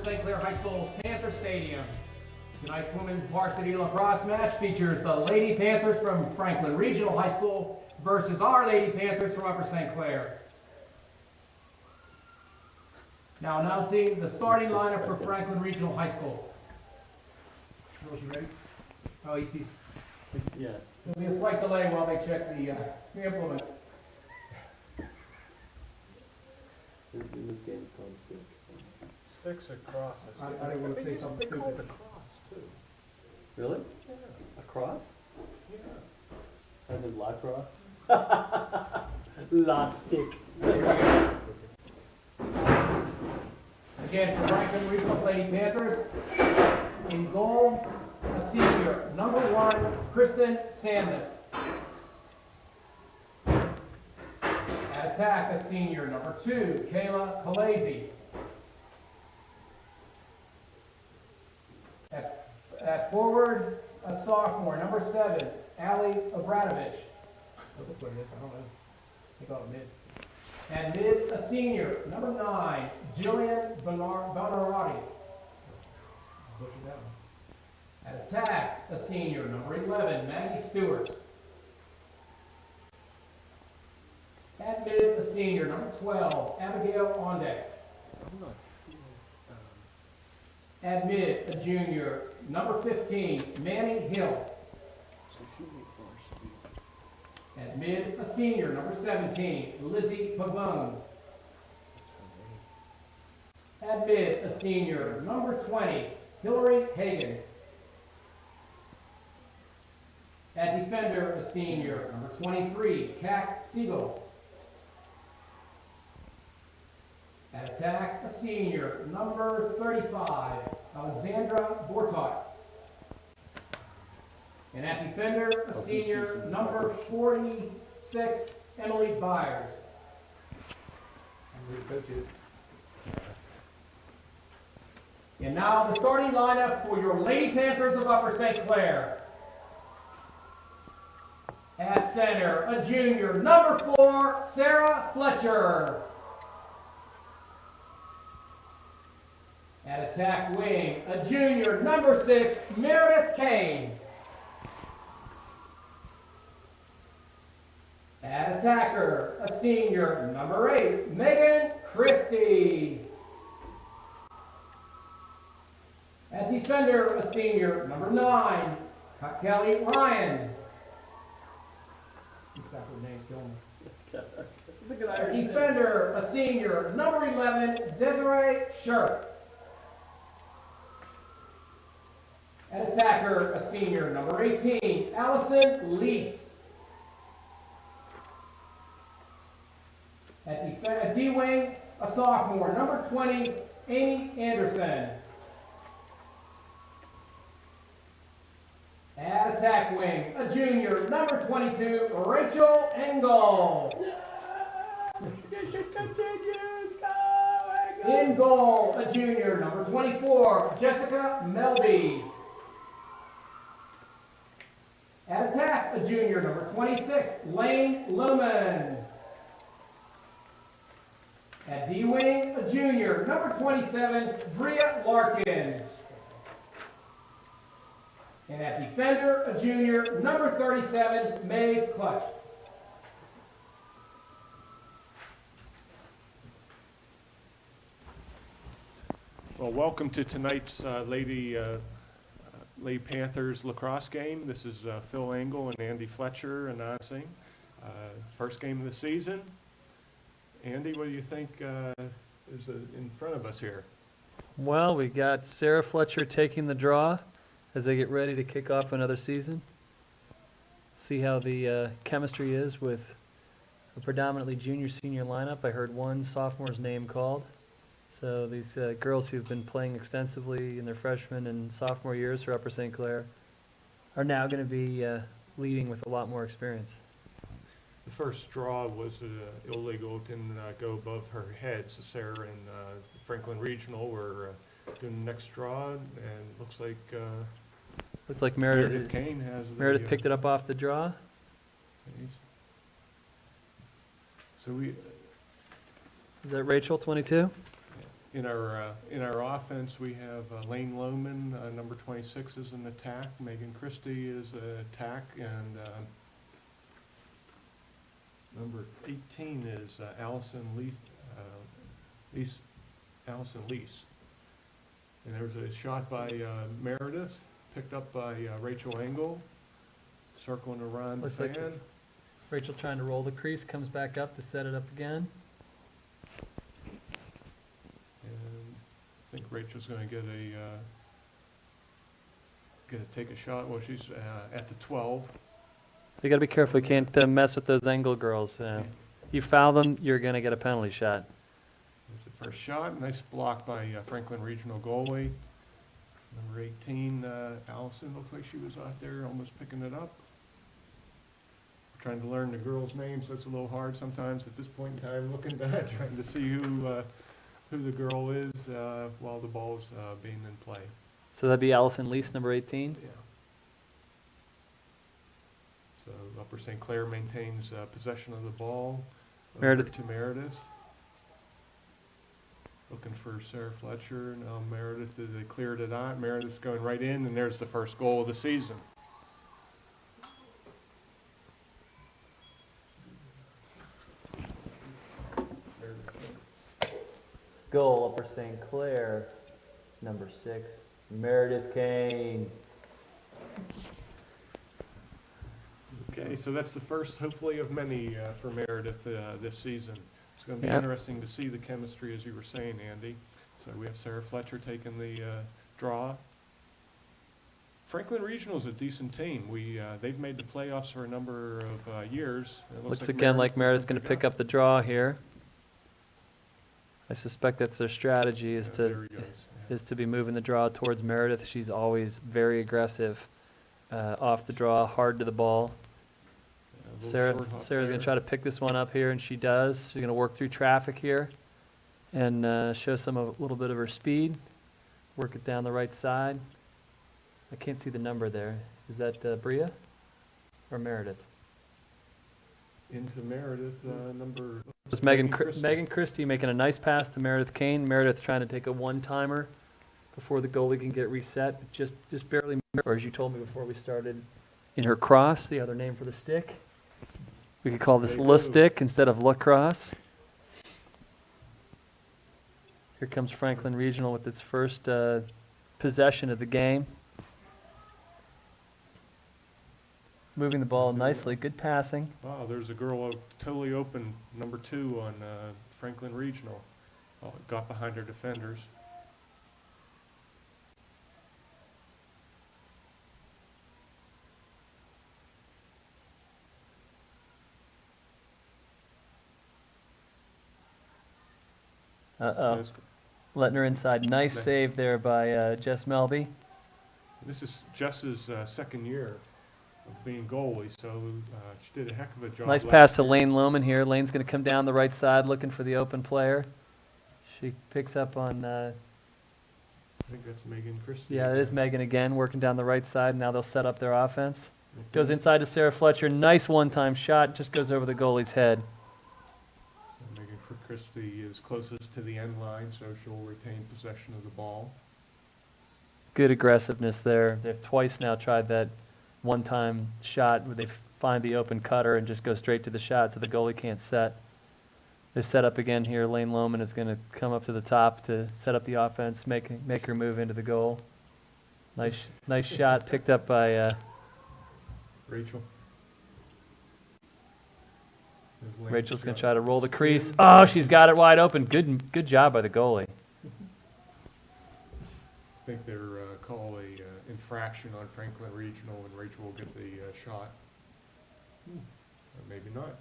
St. Clair High School's Panther Stadium. Tonight's women's varsity lacrosse match features the Lady Panthers from Franklin Regional High School versus our Lady Panthers from Upper St. Clair. Now announcing the starting lineup for Franklin Regional High School. Are you ready? Oh, he's Yeah. There'll be a slight delay while they check the implements. This game's called stick. Sticks or crosses? I didn't want to say something They call it stupid. a cross too. Really? Yeah. A cross? Yeah. As in lacrosse? Lock stick. Again, for Franklin Regional Lady Panthers, in goal, a senior, number 1, Kristen Sandus. At attack, a senior, number 2, Kayla Kalezi. At forward, a sophomore, number 7, Allie Obradovich. Oh, that's what it is, I don't know. They call it mid. And mid, a senior, number 9, Jillian Bonarati. Butchered that one. At attack, a senior, number 11, Maggie Stewart. At mid, a senior, number 12, Abigail Ondeck. I'm not At mid, a junior, number 15, Manny Hill. so she ain't varsity. At mid, a senior, number 17, Lizzie Pavone. At mid, a senior, number 20, Hillary Hagan. At defender, a senior, number 23, Kat Siegel. At attack, a senior, number 35, Alexandra Bortot. And at defender, a senior, number 46, Emily Byers. And now the starting lineup for your Lady Panthers of Upper St. Clair. At center, a junior, number 4, Sarah Fletcher. At attack wing, a junior, number 6, Meredith Kane. At attacker, a senior, number 8, Megan Christie. At defender, a senior, number 9, Kelly Ryan. These backward names kill me. It's a good At Irish name. defender, a senior, number 11, Desiree Sherp. At attacker, a senior, number 18, Allison Lease. At D-wing, a sophomore, number 20, Amy Anderson. At attack wing, a junior, number 22, Rachel Engel. You should continue, go! In goal, a junior, number 24, Jessica Melby. At attack, a junior, number 26, Lane Lumen. At D-wing, a junior, number 27, Bria Larkin. And at defender, a junior, number 37, Mae Clutch. Well, welcome to tonight's Lady Panthers lacrosse game. This is Phil Engel and Andy Fletcher announcing. First game of the season. Andy, what do you think is in front of us here? Well, we got Sarah Fletcher taking the draw as they get ready to kick off another season. See how the chemistry is with a predominantly junior-senior lineup. I heard one sophomore's name called. So these girls who've been playing extensively in their freshman and sophomore years for Upper St. Clair are now going to be leading with a lot more experience. The first draw was illegal, it didn't go above her head. So Sarah and Franklin Regional were doing the next draw, and looks like Looks like Meredith Meredith Kane has Meredith picked it up off the draw. So we, Is that Rachel, 22? In our offense, we have Lane Lohman, number 26 is an attack, Megan Christie is an attack, and number 18 is Allison Lease. And there was a shot by Meredith, picked up by Rachel Engel, circling around the Looks like fan. Rachel trying to roll the crease, comes back up to set it up again. And I think Rachel's going to take a shot. Well, she's at the 12. You got to be careful. You can't mess with those Engel girls. You foul them, you're going to get a penalty shot. There's the first shot. Nice block by Franklin Regional goalie. Number 18, Allison, looks like she was out there almost picking it up. Trying to learn the girls' names, so it's a little hard sometimes at this point in time, looking back, trying to see who the girl is while the ball's being in play. So that'd be Allison Lease, number 18. Yeah. So Upper St. Clair maintains possession of the ball. Over Meredith. to Meredith. Looking for Sarah Fletcher. Now Meredith, they cleared it out. Meredith's going right in, and there's the first goal of the season. Goal, Upper St. Clair, number 6, Meredith Kane. Okay, so that's the first, hopefully, of many for Meredith this season. It's going to be Yep. interesting to see the chemistry, as you were saying, Andy. So we have Sarah Fletcher taking the draw. Franklin Regional is a decent team. They've made the playoffs for a number of years. It Looks again like Meredith's going to pick up the draw here. I suspect that's their strategy is to be moving the draw towards Meredith. She's always very aggressive off the draw, hard to the ball. Sarah's going to try to pick this one up here, and she does. She's going to work through traffic here and show a little bit of her speed. Work it down the right side. I can't see the number there. Is that Bria or Meredith? Into Meredith, number... It's Megan Christie making a nice pass to Meredith Kane. Meredith trying to take a one-timer before the goalie can get reset. Just barely, or as you told me before we started, in her cross, the other name for the stick. We could call this La Stick instead of Lacrosse. Here comes Franklin Regional with its first possession of the game. Moving the ball nicely, good passing. Wow, there's a girl totally open, number 2 on Franklin Regional. Oh, got behind her defenders. Uh-oh. Letting her inside. Nice save there by Jess Melby. This is Jess's second year of being goalie, so she did a heck of a job. Nice pass to Lane Lohman here. Lane's going to come down the right side looking for the open player. She picks up on, I think that's Megan Christie. yeah, it is Megan again, working down the right side. Now they'll set up their offense. Goes inside to Sarah Fletcher. Nice one-time shot. Just goes over the goalie's head. So Megan Christie is closest to the end line, so she'll retain possession of the ball. Good aggressiveness there. They've twice now tried that one-time shot where they find the open cutter and just go straight to the shot so the goalie can't set. They set up again here. Lane Lohman is going to come up to the top to set up the offense, make her move into the goal. Nice shot picked up by Rachel. Rachel's going to try to roll the crease. Oh, she's got it wide open. Good job by the goalie. I think they're call a infraction on Franklin Regional, and Rachel will get the shot. Or maybe not.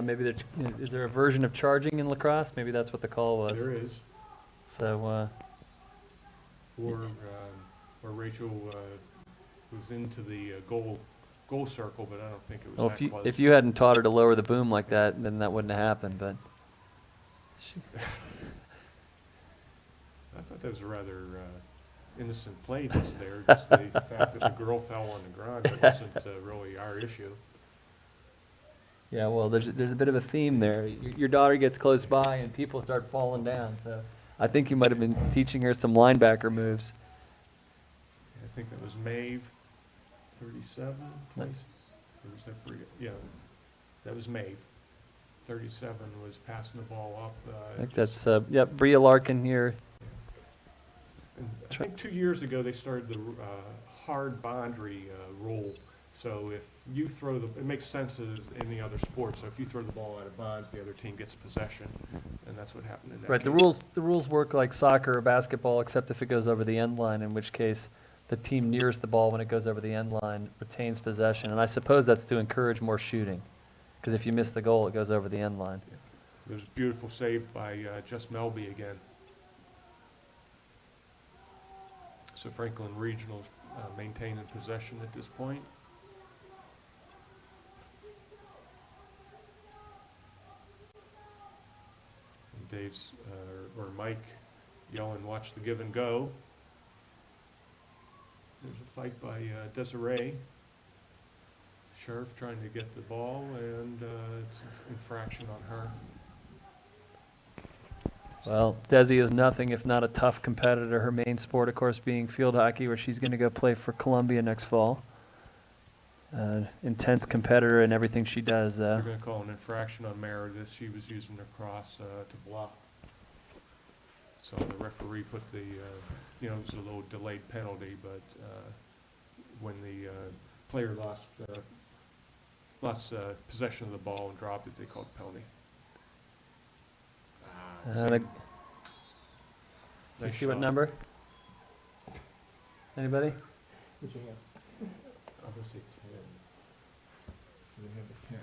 Maybe is there a version of charging in lacrosse? Maybe that's what the call was. There is. So. Or Rachel was into the goal circle, but I don't think it was Well, that close. if you hadn't taught her to lower the boom like that, then that wouldn't have happened. But I thought that was a rather innocent play just there. Just the fact that the girl fell on the ground, that wasn't really our issue. yeah, well, there's a bit of a theme there. Your daughter gets close by and people start falling down. So I think you might have been teaching her some linebacker moves. I think that was Maeve, 37, 20, or was that Bria? Yeah, that was Maeve. 37 was passing the ball up. I think that's, yep, Bria Larkin here. And I think 2 years ago, they started the hard boundary rule. So if you throw it makes sense as any other sport. So if you throw the ball out of bounds, the other team gets possession, and that's what happened in that Right, case. the rules work like soccer or basketball, except if it goes over the end line, in which case the team nearest the ball when it goes over the end line retains possession. And I suppose that's to encourage more shooting, because if you miss the goal, it goes over the end line. It was a beautiful save by Just Melby again. So Franklin Regional's maintaining possession at this point. And Dave's, or Mike yelling, "Watch the give and go." There's a fight by Desiree. Sheriff trying to get the ball, and it's an infraction on her. Well, Desi is nothing if not a tough competitor. Her main sport, of course, being field hockey, where she's going to go play for Columbia next fall. Intense competitor in everything she does. They're going to call an infraction on Meredith. She was using her cross to block. So the referee put the, it was a little delayed penalty, but when the player lost possession of the ball and dropped it, they called penalty. Do you see what number? Anybody? What you have? I'm going to say 10. We have a 10.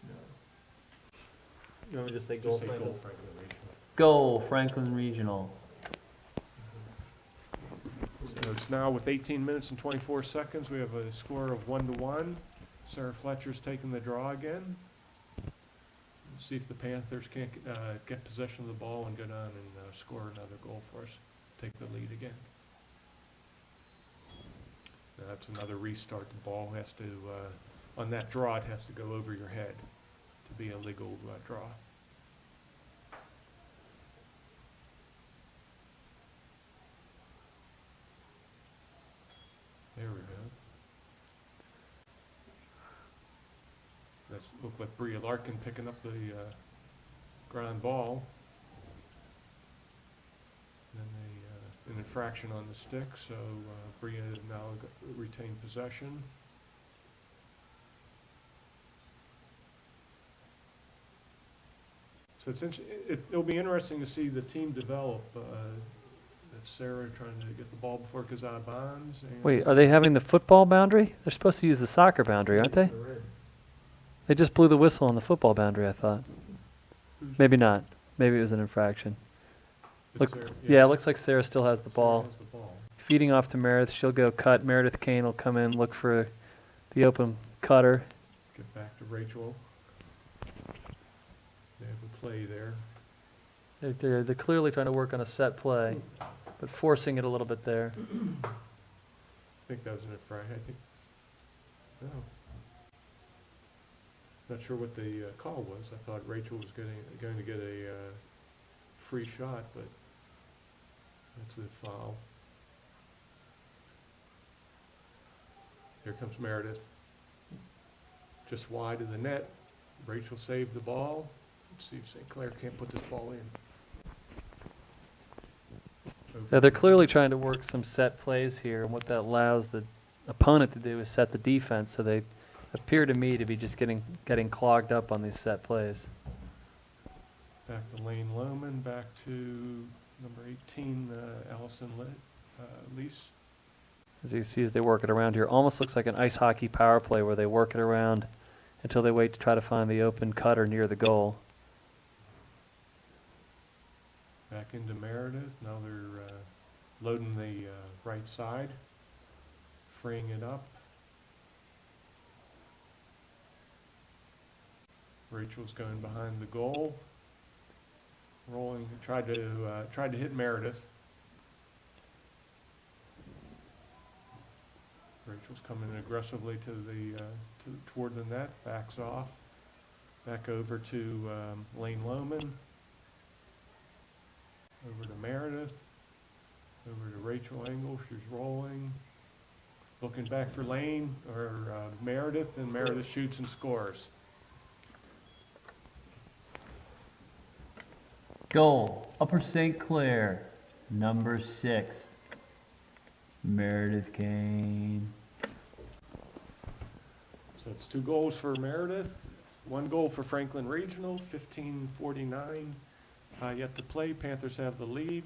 No. You want me to just say Just say goal, Franklin Regional. Goal, Franklin Regional. So it's now with 18 minutes and 24 seconds. We have a score of 1-1. Sarah Fletcher's taking the draw again. Let's see if the Panthers can't get possession of the ball and go down and score another goal for us. Take the lead again. Now that's another restart. The ball has to, on that draw, it has to go over your head to be a legal draw. There we go. That looked like Bria Larkin picking up the ground ball. Then an infraction on the stick, so Bria now retained possession. So it'll be interesting to see the team develop. That's Sarah trying to get the ball before it goes out of bounds. And Wait, are they having the football boundary? They're supposed to use the soccer boundary, aren't they? They just blew the whistle on the football boundary, I thought. Maybe not. Maybe it was an infraction. But Look, Sarah- yeah, it looks like Sarah still has the Sarah ball. has the ball. Feeding off to Meredith. She'll go cut. Meredith Kane will come in, look for the open cutter. Get back to Rachel. They have a play there. They're clearly trying to work on a set play, but forcing it a little bit there. I think that was an infraction. I think. No. Not sure what the call was. I thought Rachel was going to get a free shot, but that's the foul. Here comes Meredith. Just wide of the net. Rachel saved the ball. Let's see if St. Clair can't put this ball in. Yeah, they're clearly trying to work some set plays here, and what that allows the opponent to do is set the defense, so they appear to me to be just getting clogged up on these set plays. Back to Lane Lohman, back to number 18, Allison Lease. As you see, as they work it around here, almost looks like an ice hockey power play where they work it around until they wait to try to find the open cutter near the goal. Back into Meredith. Now they're loading the right side, freeing it up. Rachel's going behind the goal, rolling. Tried to hit Meredith. Rachel's coming aggressively toward the net. Backs off. Back over to Lane Lohman. over to Meredith, over to Rachel Engel, she's rolling. Looking back for Lane, or Meredith, and Meredith shoots and scores. Goal, Upper St. Clair, number 6, Meredith Kane. So it's 2 goals for Meredith, 1 goal for Franklin Regional, 15:49 yet to play. Panthers have the lead.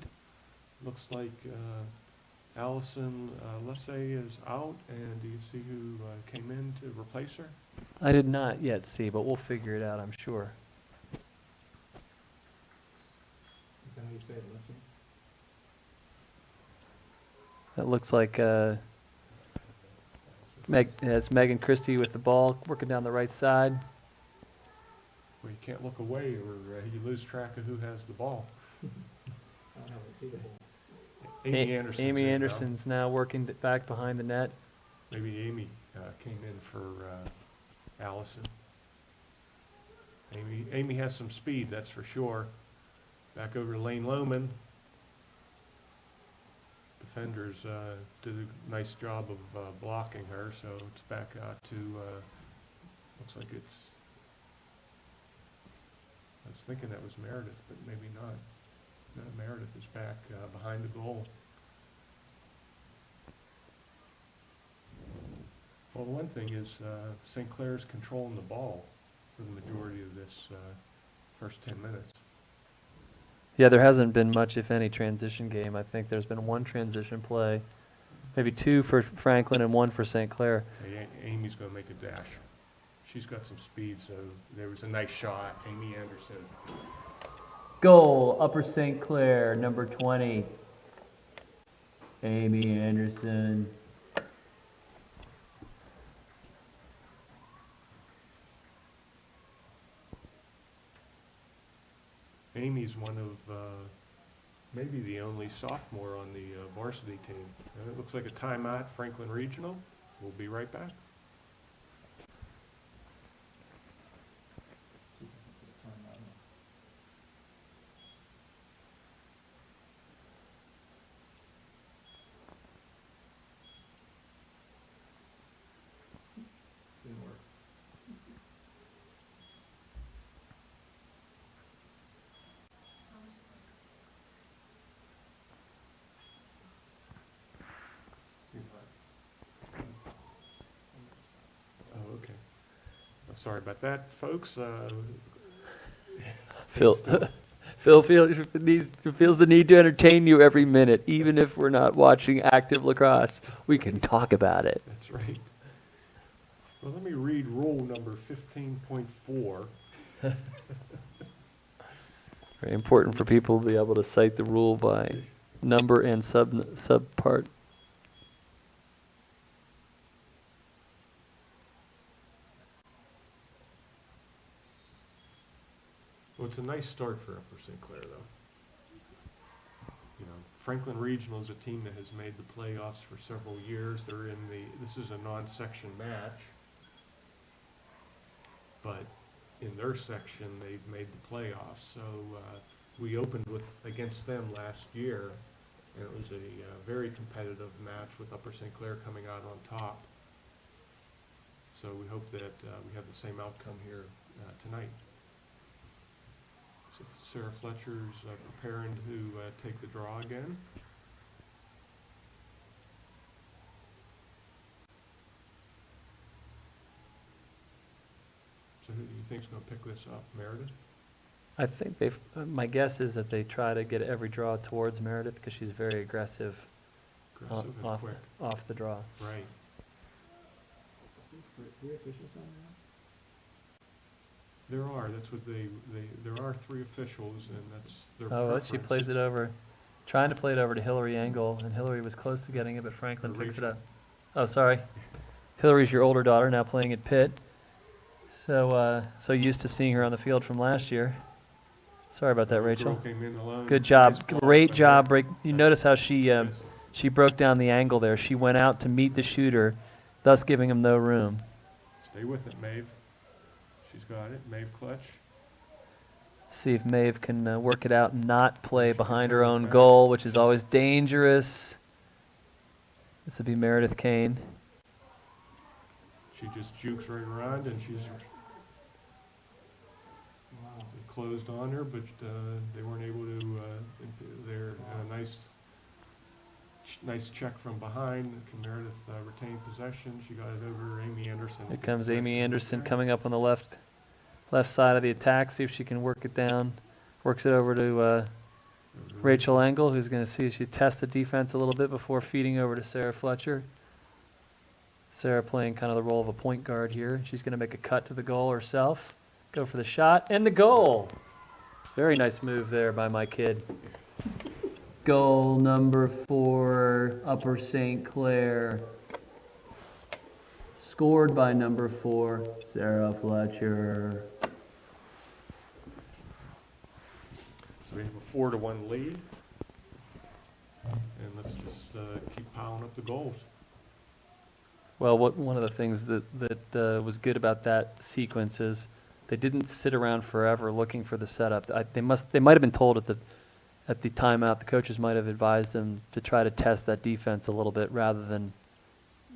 Looks like Allison Lessay is out, and do you see who came in to replace her? I did not yet see, but we'll figure it out, I'm sure. Is that how you say it, listen? That looks like it's Megan Christie with the ball, working down the right side. Well, you can't look away, or you lose track of who has the ball. I don't know, I see the ball. Amy Anderson's Amy in now. Anderson's now working back behind the net. Maybe Amy came in for Allison. Amy has some speed, that's for sure. Back over to Lane Lohman. Defenders did a nice job of blocking her, so it's back out to, looks like it's, I was thinking that was Meredith, but maybe not. No, Meredith is back behind the goal. Well, the one thing is St. Clair's controlling the ball for the majority of this first 10 minutes. Yeah, there hasn't been much, if any, transition game. I think there's been 1 transition play, maybe 2 for Franklin and 1 for St. Clair. Okay, Amy's going to make a dash. She's got some speed, so there was a nice shot. Amy Anderson. Goal, Upper St. Clair, number 20, Amy Anderson. Amy's one of maybe the only sophomore on the varsity team. And it looks like a timeout, Franklin Regional. We'll be right back. Didn't work. Oh, okay. Sorry about that, folks. Phil, Phil feels the need to entertain you every minute, even if we're not watching active lacrosse. We can talk about it. That's right. Well, let me read rule number 15.4. Very important for people to be able to cite the rule by number and subpart. Well, it's a nice start for Upper St. Clair, though. You know, Franklin Regional is a team that has made the playoffs for several years. They're in this is a non-section match, but in their section, they've made the playoffs. So we opened against them last year, and it was a very competitive match with Upper St. Clair coming out on top. So we hope that we have the same outcome here tonight. So Sarah Fletcher's preparing to take the draw again. So who do you think's going to pick this up, Meredith? I think my guess is that they try to get every draw towards Meredith because she's very aggressive, Aggressive and quick. off the draw. Right. Three officials on that? There are. That's what there are 3 officials, and that's their Oh, preference. she plays it over, trying to play it over to Hillary Engel, and Hillary was close to getting it, but Franklin Or picks it Rachel. up. Oh, sorry. Hillary's your older daughter, now playing at Pitt. So used to seeing her on the field from last year. Sorry about that, The Rachel. girl came in alone. Good job. Nice block Great by job. her. You notice how she broke down the angle there. She went out to meet the shooter, thus giving him no room. Stay with it, Maeve. She's got it. Maeve Clutch. See if Maeve can work it out and not play behind her own goal, which is always dangerous. This would be Meredith Kane. She just jukes right around and she's they closed on her, but they weren't able to. They're nice check from behind. Meredith retained possession. She got it over Amy Anderson. Here comes Amy Anderson coming up on the left side of the attack. See if she can work it down. Works it over to Rachel Engel, who's going to see if she tests the defense a little bit before feeding over to Sarah Fletcher. Sarah playing kind of the role of a point guard here. She's going to make a cut to the goal herself. Go for the shot, and the goal! Very nice move there by my kid. Goal number 4, Upper St. Clair. Scored by number 4, Sarah Fletcher. So we have a 4-1 lead. And let's just keep piling up the goals. Well, one of the things that was good about that sequence is they didn't sit around forever looking for the setup. They might have been told at the timeout, the coaches might have advised them to try to test that defense a little bit rather than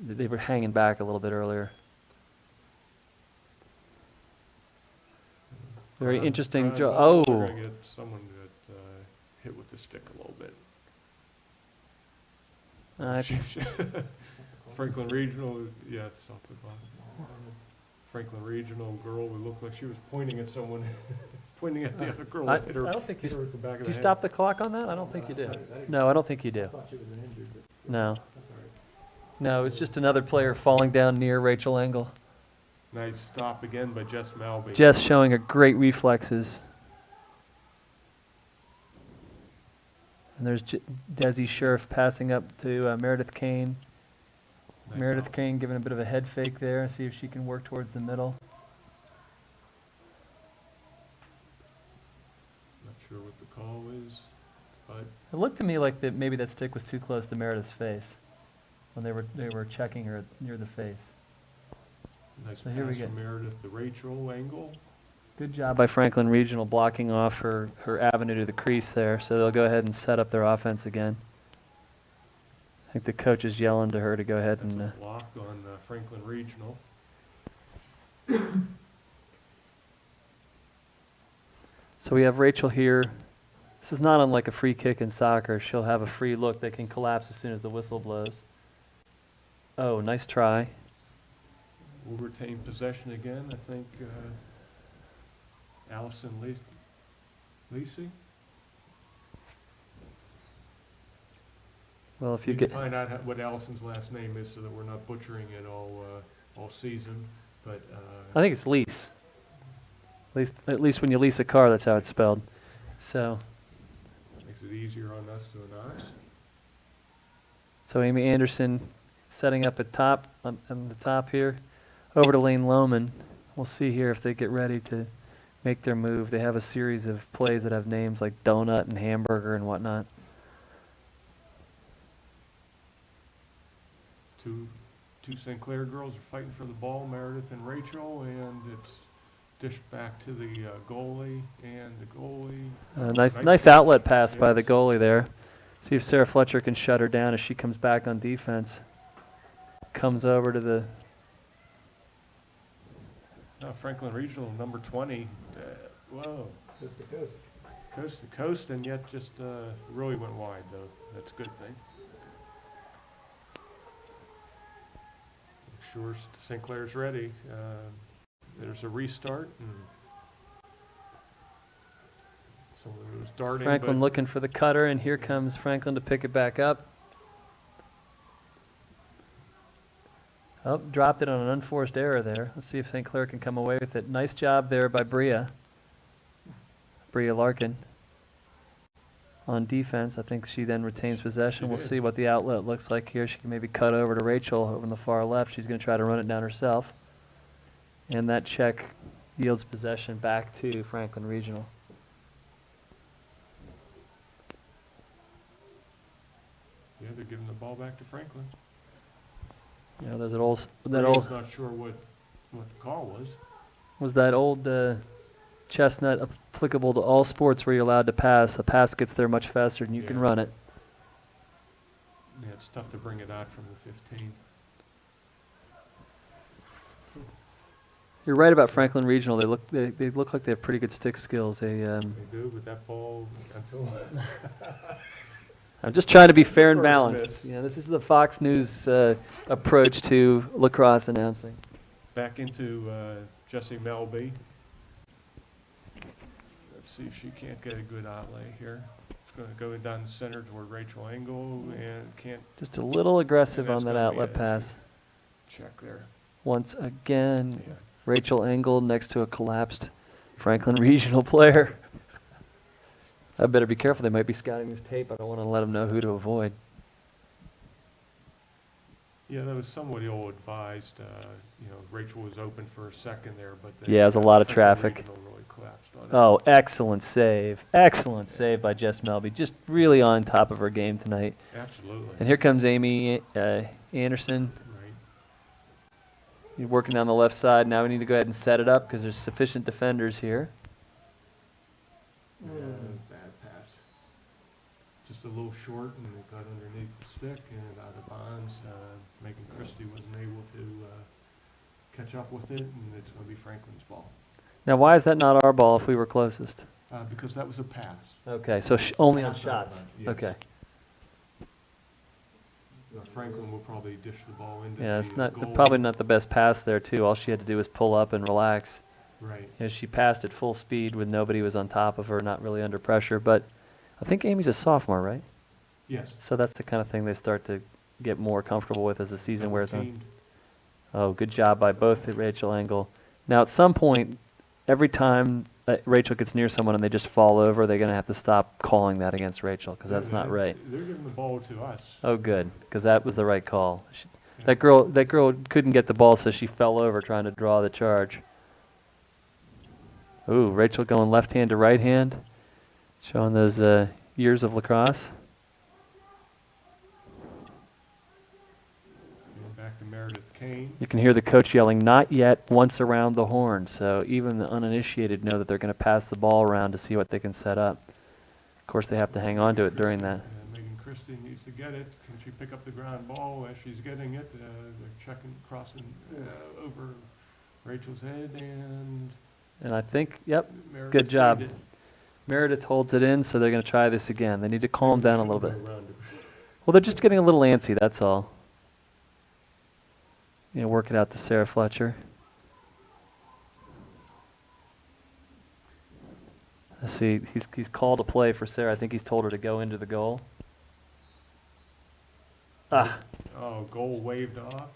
they were hanging back a little bit earlier. Very interesting. We're Oh, going to get someone that hit with the stick a little bit. Franklin Regional, yeah, stop the clock. Franklin Regional girl, it looked like she was pointing at someone, pointing at the other girl. I Hit her, don't think hit her with the back of do the you head. stop the clock on that? I don't think you do. No, I don't think you do. thought she was injured, but No. that's all right. No, it's just another player falling down near Rachel Engel. Nice stop again by Jess Malby. Jess showing her great reflexes. And there's Desi Scherf passing up to Meredith Kane. Nice Meredith out. Kane giving a bit of a head fake there. See if she can work towards the middle. Not sure what the call is, but It looked to me like that maybe that stick was too close to Meredith's face when they were checking her near the face. nice So here we pass go. from Meredith to Rachel Engel. Good job by Franklin Regional blocking off her avenue to the crease there. So they'll go ahead and set up their offense again. I think the coach is yelling to her to go ahead That's and. a block on Franklin Regional. So we have Rachel here. This is not unlike a free kick in soccer. She'll have a free look that can collapse as soon as the whistle blows. Oh, nice try. We'll retain possession again, I think. Allison Lacey? Well, if you can get, find out what Allison's last name is so that we're not butchering it all season, but I think it's lease. At least when you lease a car, that's how it's spelled. So, makes it easier on us to announce. so Amy Anderson setting up at top on the top here, over to Lane Lohman. We'll see here if they get ready to make their move. They have a series of plays that have names like donut and hamburger and whatnot. Two St. Clair girls are fighting for the ball, Meredith and Rachel, and it's dished back to the goalie, and the goalie. Nice outlet pass by the Yes. goalie there. See if Sarah Fletcher can shut her down as she comes back on defense. Comes over to the Franklin Regional, number 20. Whoa, Coast to coast. coast to coast, and yet just really went wide, though. That's a good thing. Make sure St. Clair's ready. There's a restart, and someone was darting. Franklin but looking for the cutter, and here comes Franklin to pick it back up. Oh, dropped it on an unforced error there. Let's see if St. Clair can come away with it. Nice job there by Bria Larkin on defense. I think she then retains possession. She We'll did. see what the outlet looks like here. She can maybe cut over to Rachel over on the far left. She's going to try to run it down herself. And that check yields possession back to Franklin Regional. yeah, they're giving the ball back to Franklin. You know, there's that Bria's old not sure what the call was. was that old chestnut applicable to all sports where you're allowed to pass. A pass gets there much faster than you can Yeah. run it. Yeah, it's tough to bring it out from the 15. You're right about Franklin Regional. They look like they have pretty good stick skills. They do, but that ball, until I'm just trying to be fair and First balanced. miss. Yeah, this is the Fox News approach to lacrosse announcing. back into Jessie Melby. Let's see if she can't get a good outlay here. It's going to go down the center toward Rachel Engel and can't Just a little aggressive And on that's that gonna be outlet a- pass. check there. Once again, Yeah. Rachel Engel next to a collapsed Franklin Regional player. I better be careful. They might be scouting this tape. I don't want to let them know who to avoid. Yeah, that was somewhat ill-advised. Rachel was open for a second there, but Yeah, it was a lot of Franklin traffic. Regional really collapsed on it. Oh, excellent save. Excellent save by Jess Melby. Just really on top of her game tonight. Absolutely. And here comes Amy Anderson. Right. You're working on the left side. Now we need to go ahead and set it up because there's sufficient defenders here. Yeah, bad pass. Just a little short, and it got underneath the stick and out of bounds. Megan Christie wasn't able to catch up with it, and it's going to be Franklin's ball. Now, why is that not our ball if we were closest? Because that was a pass. Okay, so only on Pass shots. out, yes. Okay. Franklin will probably dish the ball into Yeah, the it's not goal. probably not the best pass there too. All she had to do was pull up and relax. Right. You know, she passed at full speed when nobody was on top of her, not really under pressure. But I think Amy's a sophomore, right? Yes. So that's the kind of thing they start to get more comfortable with as the season wears on. Teamed. Oh, good job by both Rachel Engel. Now, at some point, every time Rachel gets near someone and they just fall over, they're going to have to stop calling that against Rachel because that's not right. They're giving the ball to us. Oh, good, because that was the right call. Yeah. That girl couldn't get the ball, so she fell over trying to draw the charge. Ooh, Rachel going left hand to right hand, showing those years of lacrosse. Going back to Meredith Kane. You can hear the coach yelling, "Not yet," once around the horn. So even the uninitiated know that they're going to pass the ball around to see what they can set up. Of course, they have to hang on to it during that. Megan Christie needs to get it. Can she pick up the ground ball as she's getting it? They're checking, crossing over Rachel's head, and And I think, yep, Meredith good job. saved it. Meredith holds it in, so they're going to try this again. They need to calm down a little bit. Go around it. Well, they're just getting a little antsy, that's all. You know, work it out to Sarah Fletcher. Let's see, he's called a play for Sarah. I think he's told her to go into the goal. Ah, Oh, goal waved off.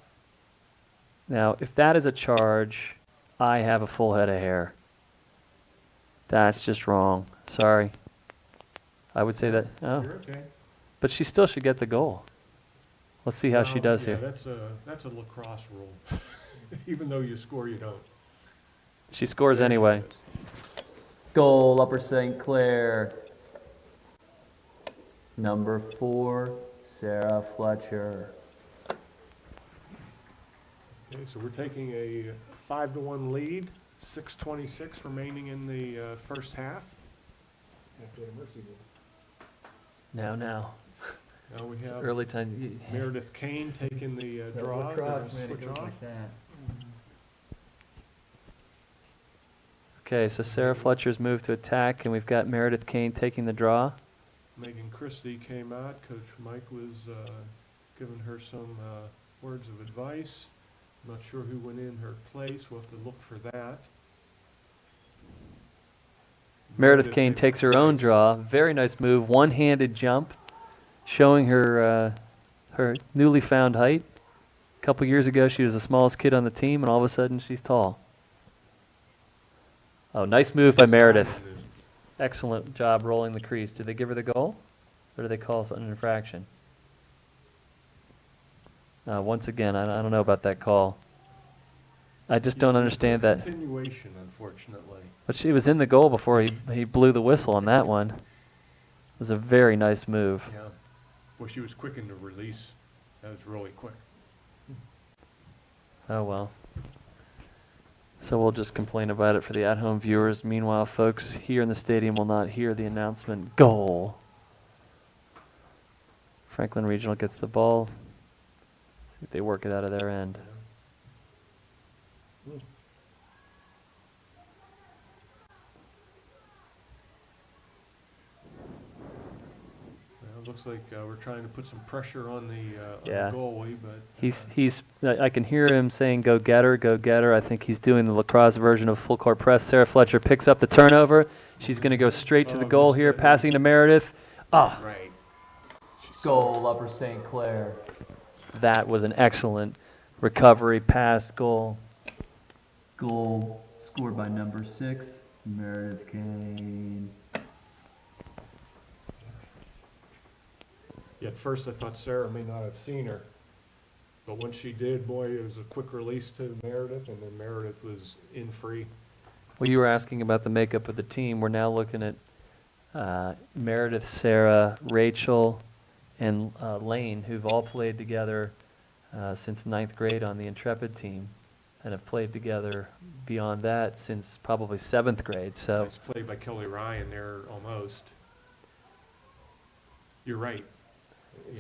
now, if that is a charge, I have a full head of hair. That's just wrong. Sorry. I would say that, oh, You're okay. but she still should get the goal. Let's see how she Well, does yeah, here. That's a lacrosse rule. Even though you score, you don't. She scores There she anyway. is. Goal, Upper St. Clair. Number 4, Sarah Fletcher. Okay, so we're taking a 5-1 lead. 6:26 remaining in the first half. Now. Now we It's have early time. Meredith Kane taking the draw. They're gonna switch off. Okay, so Sarah Fletcher's moved to attack, and we've got Meredith Kane taking the draw. Megan Christie came out. Coach Mike was giving her some words of advice. Not sure who went in her place. We'll have to look for that. Meredith Kane made takes a her own nice- draw. Very nice move. One-handed jump, showing her her newly found height. A couple years ago, she was the smallest kid on the team, and all of a sudden, she's tall. Oh, nice move by Meredith. Excellent job rolling the crease. Did they give her the goal, or did they call an infraction? Once again, I don't know about that call. I just don't understand that. Continuation, unfortunately. But she was in the goal before he blew the whistle on that one. It was a very nice move. Yeah. Well, she was quick in the release. That was really quick. Oh well. So we'll just complain about it for the at-home viewers. Meanwhile, folks here in the stadium will not hear the announcement, goal. Franklin Regional gets the ball. See if they work it out of their end. Well, it looks like we're trying to put some pressure on the Yeah. goalie, but I can hear him saying, go get her, go get her. I think he's doing the lacrosse version of full court press. Sarah Fletcher picks up the turnover. She's going to go straight to the Oh, goal missed here, it. passing to Meredith. Ah, right. She's goal, Upper St. Clair. That was an excellent recovery pass goal. Goal scored by number 6, Meredith Kane. Yeah, at first I thought Sarah may not have seen her, but when she did, boy, it was a quick release to Meredith, and then Meredith was in free. Well, you were asking about the makeup of the team. We're now looking at Meredith, Sarah, Rachel, and Lane, who've all played together since 9th grade on the Intrepid team, and have played together beyond that since probably 7th grade. So Nice play by Kelly Ryan there, almost. You're right.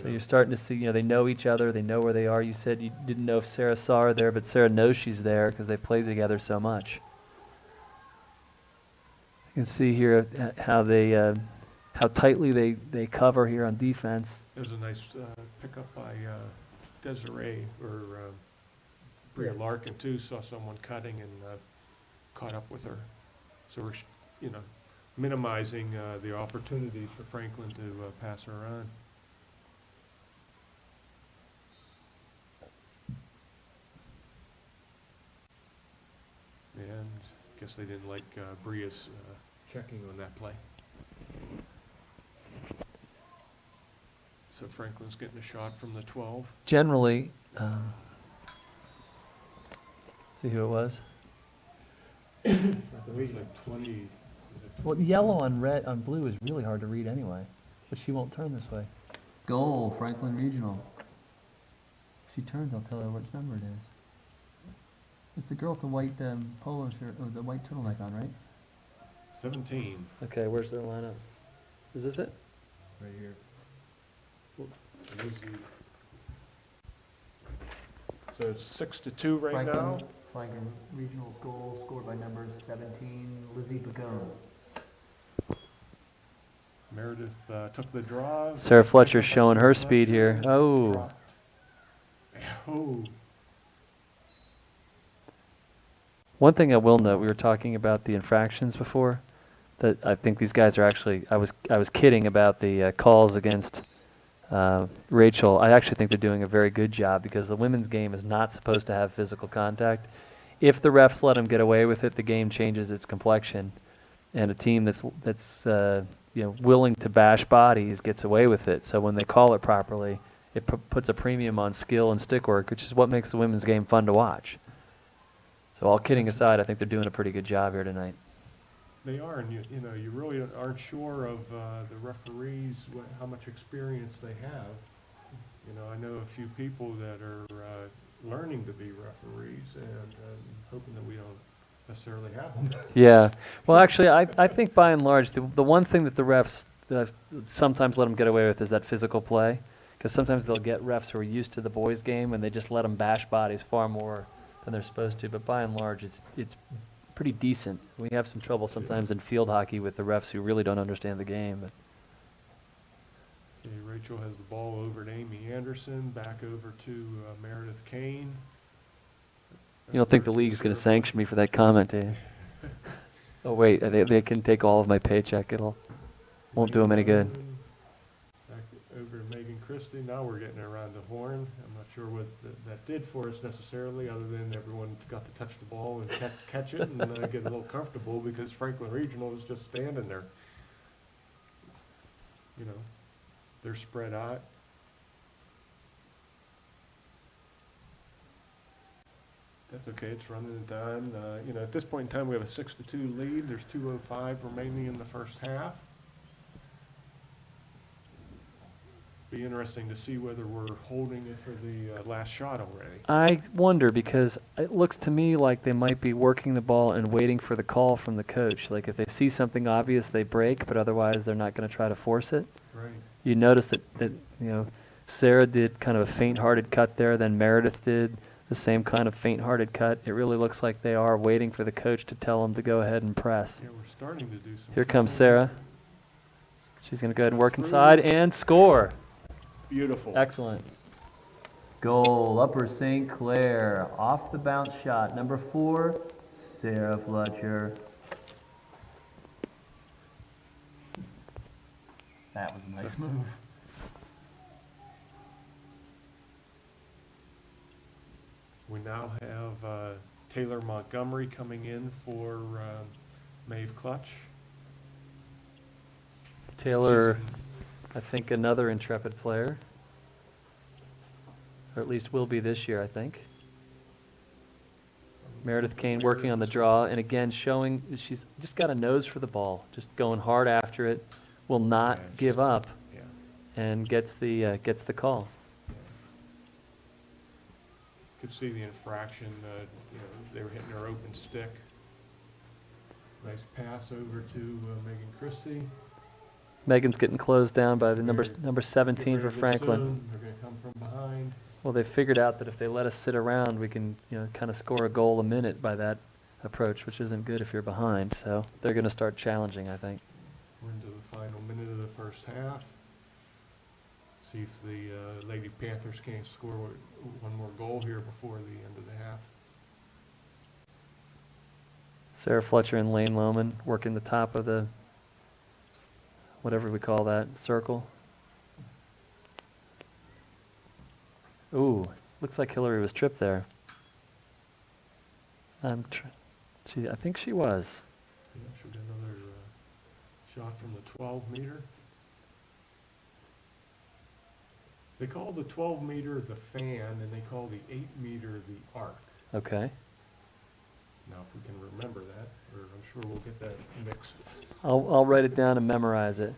So you're starting to see, they know each other, they know where they are. You said you didn't know if Sarah saw her there, but Sarah knows she's there because they played together so much. You can see here how how tightly they cover here on defense. It was a nice pickup by Desiree, or Bria Larkin too, saw someone cutting and caught up with her. So we're, minimizing the opportunities for Franklin to pass her on. And I guess they didn't like Bria's checking on that play. So Franklin's getting a shot from the 12. Generally, see who it was? It was like 20. Is it Well, yellow on blue is really hard to read anyway, but she won't turn this way. Goal, Franklin Regional. If she turns, I'll tell her which number it is. It's the girl with the white polo shirt, or the white turtleneck on, right? 17. Okay, where's their lineup? Is this it? Right here. Lizzie. So it's 6-2 right now. Franklin Regional's goal scored by number 17, Lizzie Pagone. Meredith took the draw. Sarah Fletcher's Picked up by showing Sarah her speed Fletcher. here. Oh. Dropped. Oh. One thing I will note, we were talking about the infractions before, that I think these guys are actually, I was kidding about the calls against Rachel. I actually think they're doing a very good job because the women's game is not supposed to have physical contact. If the refs let them get away with it, the game changes its complexion, and a team that's willing to bash bodies gets away with it. So when they call it properly, it puts a premium on skill and stick work, which is what makes the women's game fun to watch. So all kidding aside, I think they're doing a pretty good job here tonight. They are, and you really aren't sure of the referees, how much experience they have. I know a few people that are learning to be referees, and hoping that we don't necessarily have them. Yeah. Well, actually, I think by and large, the one thing that the refs sometimes let them get away with is that physical play. Because sometimes they'll get refs who are used to the boys' game, and they just let them bash bodies far more than they're supposed to. But by and large, it's pretty decent. We have some trouble sometimes in field hockey with the refs who really don't understand the game. But Okay, Rachel has the ball over to Amy Anderson, back over to Meredith Kane. you don't think the league's going to sanction me for that comment, do you? Oh, wait. They can take all of my paycheck. Won't do them any good. Back over to Megan Christie. Now we're getting around the horn. I'm not sure what that did for us necessarily, other than everyone got to touch the ball and catch it and get a little comfortable, because Franklin Regional was just standing there. They're spread out. That's okay, it's running time. At this point in time, we have a 6-2 lead. There's 2:05 remaining in the first half. Be interesting to see whether we're holding it for the last shot already. I wonder because it looks to me like they might be working the ball and waiting for the call from the coach. Like if they see something obvious, they break, but otherwise they're not going to try to force it. Right. You notice that Sarah did kind of a faint-hearted cut there, then Meredith did the same kind of faint-hearted cut. It really looks like they are waiting for the coach to tell them to go ahead and press. Yeah, we're starting to do some. Here comes Sarah. She's going to go ahead and work inside and score. Beautiful. Excellent. Goal, Upper St. Clair. Off the bounce shot. Number 4, Sarah Fletcher. That was a nice move. We now have Taylor Montgomery coming in for Maeve Clutch. Taylor, She's I think another intrepid player. Or at least will be this year, I think. Meredith Kane working on the draw, and again showing she's just got a nose for the ball, just going hard after it, will not Yeah, give up, Yeah. and gets the call. Could see the infraction. They were hitting her open stick. Nice pass over to Megan Christie. Megan's getting closed down by the number Get 17 rid for of it Franklin. soon. They're going to come from behind. Well, they figured out that if they let us sit around, we can kind of score a goal a minute by that approach, which isn't good if you're behind. So they're going to start challenging, I think. We're into the final minute of the first half. See if the Lady Panthers can score one more goal here before the end of the half. Sarah Fletcher and Lane Lohman working the top of the, whatever we call that, circle. Ooh, looks like Hillary was tripped there. I think she was. Yeah, should get another shot from the 12-meter. They call the 12-meter the fan, and they call the 8-meter the arc. Okay. Now, if we can remember that, or I'm sure we'll get that mixed. I'll write it down and memorize it.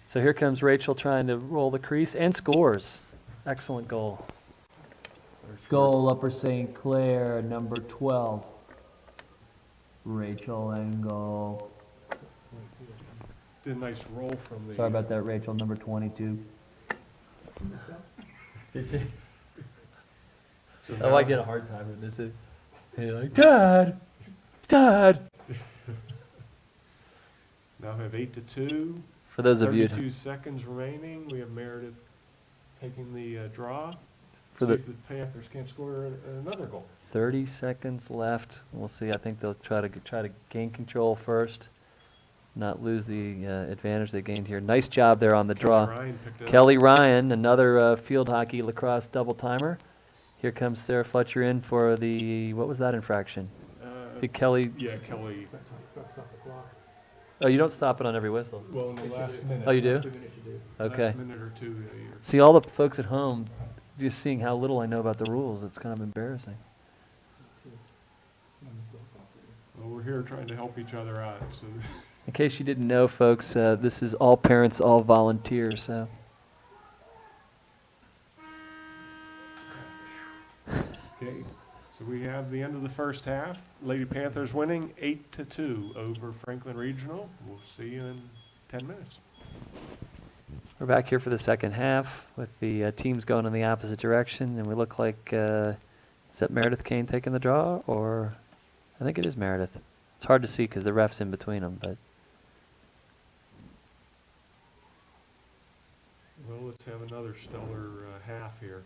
So here comes Rachel trying to roll the crease and scores. Excellent goal. Goal, Upper St. Clair, number 12. Rachel Engel. Did a nice roll from the. Sorry about that, Rachel, number 22. Did she? So Oh, now- I get a hard time with this. And you're like, Dad! Dad! Now have 8-2. For those of you 32 seconds remaining. We have Meredith taking the draw. For See the- if the Panthers can't score another goal. 30 seconds left. We'll see. I think they'll try to gain control first, not lose the advantage they gained here. Nice job there on the draw. Ryan picked it up. Kelly Ryan, another field hockey lacrosse double timer. Here comes Sarah Fletcher in for the, what was that infraction? The Kelly, Yeah, Kelly. oh, you don't stop it on every whistle. Well, in the last minute. Oh, you do? Last Okay. minute or two. You're See, all the folks at home, just seeing how little I know about the rules, it's kind of embarrassing. Well, we're here trying to help each other out, so. In case you didn't know, folks, this is all parents, all volunteers, so. Okay, so we have the end of the first half. Lady Panthers winning 8-2 over Franklin Regional. We'll see you in 10 minutes. We're back here for the second half with the teams going in the opposite direction, and we look like, is that Meredith Kane taking the draw, or I think it is Meredith. It's hard to see because the ref's in between them, but Well, let's have another stellar half here.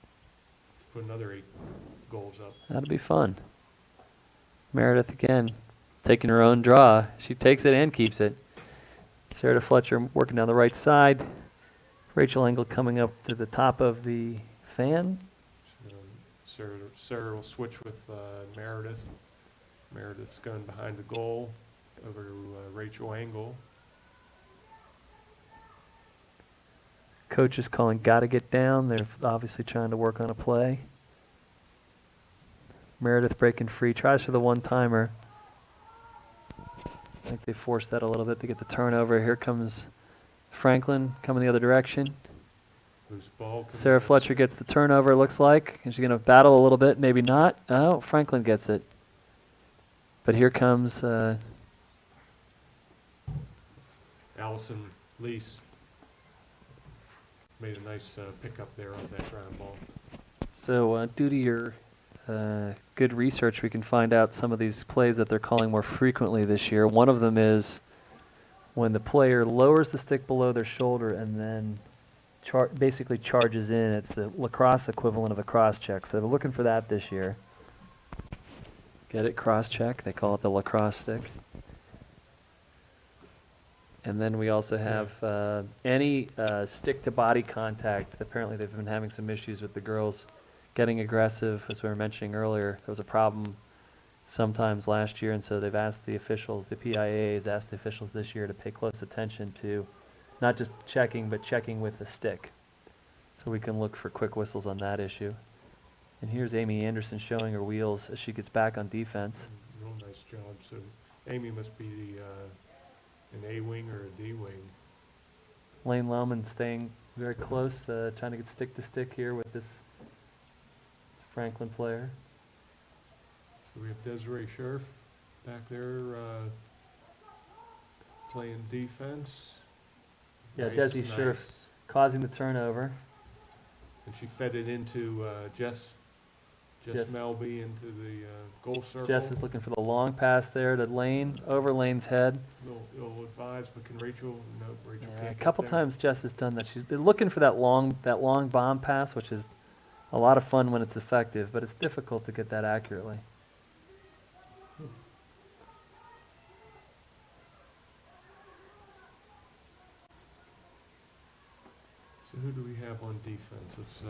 Let's put another 8 goals up. that'll be fun. Meredith again, taking her own draw. She takes it and keeps it. Sarah Fletcher working down the right side. Rachel Engel coming up to the top of the fan. Sarah will switch with Meredith. Meredith's going behind the goal over to Rachel Engel. Coach is calling, gotta get down. They're obviously trying to work on a play. Meredith breaking free, tries for the one-timer. I think they forced that a little bit to get the turnover. Here comes Franklin coming the other direction. Loose ball. coming Sarah out of Fletcher center. gets the turnover, it looks like. Is she going to battle a little bit? Maybe not. Oh, Franklin gets it. But here comes Allison Lease made a nice pickup there on that ground ball. So due to your good research, we can find out some of these plays that they're calling more frequently this year. One of them is when the player lowers the stick below their shoulder and then basically charges in. It's the lacrosse equivalent of a cross check. So they're looking for that this year. Get it? Cross check. They call it the lacrosse stick. And then we also have any stick to body contact. Apparently they've been having some issues with the girls getting aggressive, as we were mentioning earlier. There was a problem sometimes last year, and so they've asked the officials, the PIA has asked the officials this year to pay close attention to not just checking, but checking with the stick. So we can look for quick whistles on that issue. And here's Amy Anderson showing her wheels as she gets back on defense. Real nice job. So Amy must be an A-wing or a D-wing. Lane Lohman staying very close, trying to get stick to stick here with this Franklin player. So we have Desiree Scherf back there playing defense. Yeah, Nice, Desi nice. Scherf causing the turnover. And she fed it into Jess Jess. Melby into the goal circle. Jess is looking for the long pass there to Lane, over Lane's head. Ill advised, but can Rachel? No, Rachel Yeah, can't a get couple there. times Jess has done that. They're looking for that long bomb pass, which is a lot of fun when it's effective, but it's difficult to get that accurately. So who do we have on defense? Let's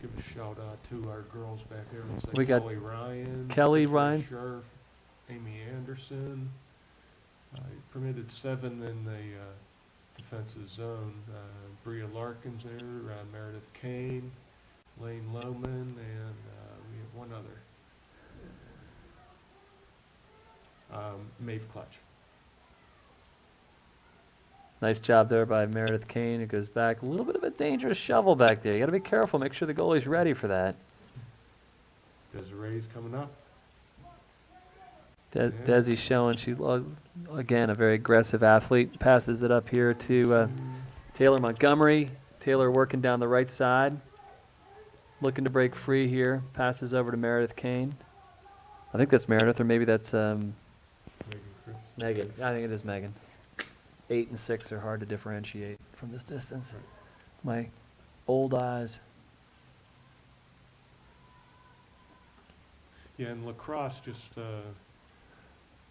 give a shout out to our girls back there. Looks like We got Kelly Ryan, Kelly Desiree Ryan. Scherf, Amy Anderson. Permitted 7 in the defensive zone. Bria Larkins there, Meredith Kane, Lane Lohman, and we have one other. Maeve Clutch. Nice job there by Meredith Kane, who goes back. A little bit of a dangerous shovel back there. You got to be careful. Make sure the goalie's ready for that. Desiree's coming up. Desi showing she, again, a very aggressive athlete. Passes it up here to Taylor Montgomery. Taylor working down the right side. Looking to break free here. Passes over to Meredith Kane. I think that's Meredith, or maybe that's Megan Cripps. Megan. I think it is Megan. 8 and 6 are hard to differentiate from this distance. My old eyes. Yeah, and lacrosse, just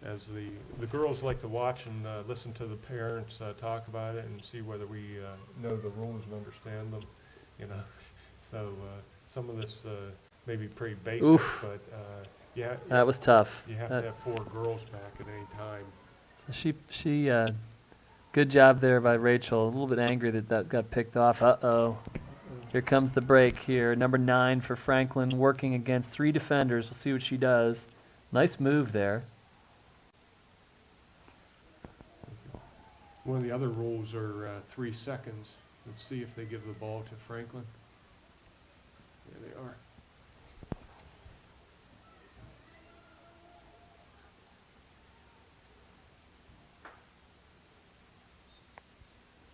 as the girls like to watch and listen to the parents talk about it and see whether we know the rules and understand them, you know. So some of this may be pretty basic, Oof. but yeah, That was tough. you have to have 4 girls back at any time. So she good job there by Rachel. A little bit angry that got picked off. Uh-oh. Here comes the break here. Number 9 for Franklin, working against 3 defenders. We'll see what she does. Nice move there. One of the other rules are 3 seconds. Let's see if they give the ball to Franklin. There they are.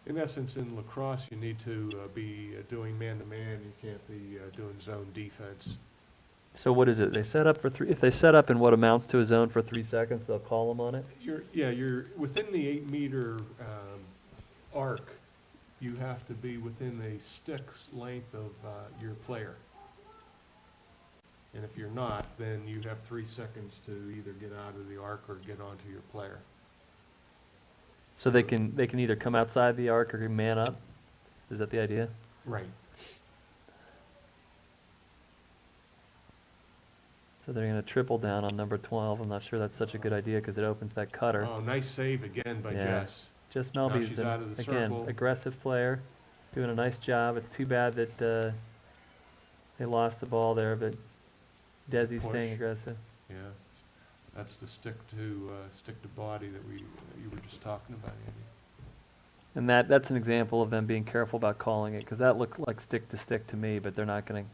In essence, in lacrosse, you need to be doing man-to-man. You can't be doing zone defense. So what is it? They set up for 3. If they set up in what amounts to a zone for 3 seconds, they'll call them on it? You're within the 8-meter arc. You have to be within a stick's length of your player. And if you're not, then you have 3 seconds to either get out of the arc or get onto your player. So they can either come outside the arc or man up? Is that the idea? Right. So they're going to triple down on number 12. I'm not sure that's such a good idea because it opens that cutter. Oh, nice save again by Yeah. Jess. Just Now Melby's, she's out of the again, circle. aggressive player, doing a nice job. It's too bad that they lost the ball there, but Desi's Push. staying aggressive. Yeah, that's the stick to body that you were just talking about, Andy. And that's an example of them being careful about calling it, because that looked like stick to me, but they're not going to,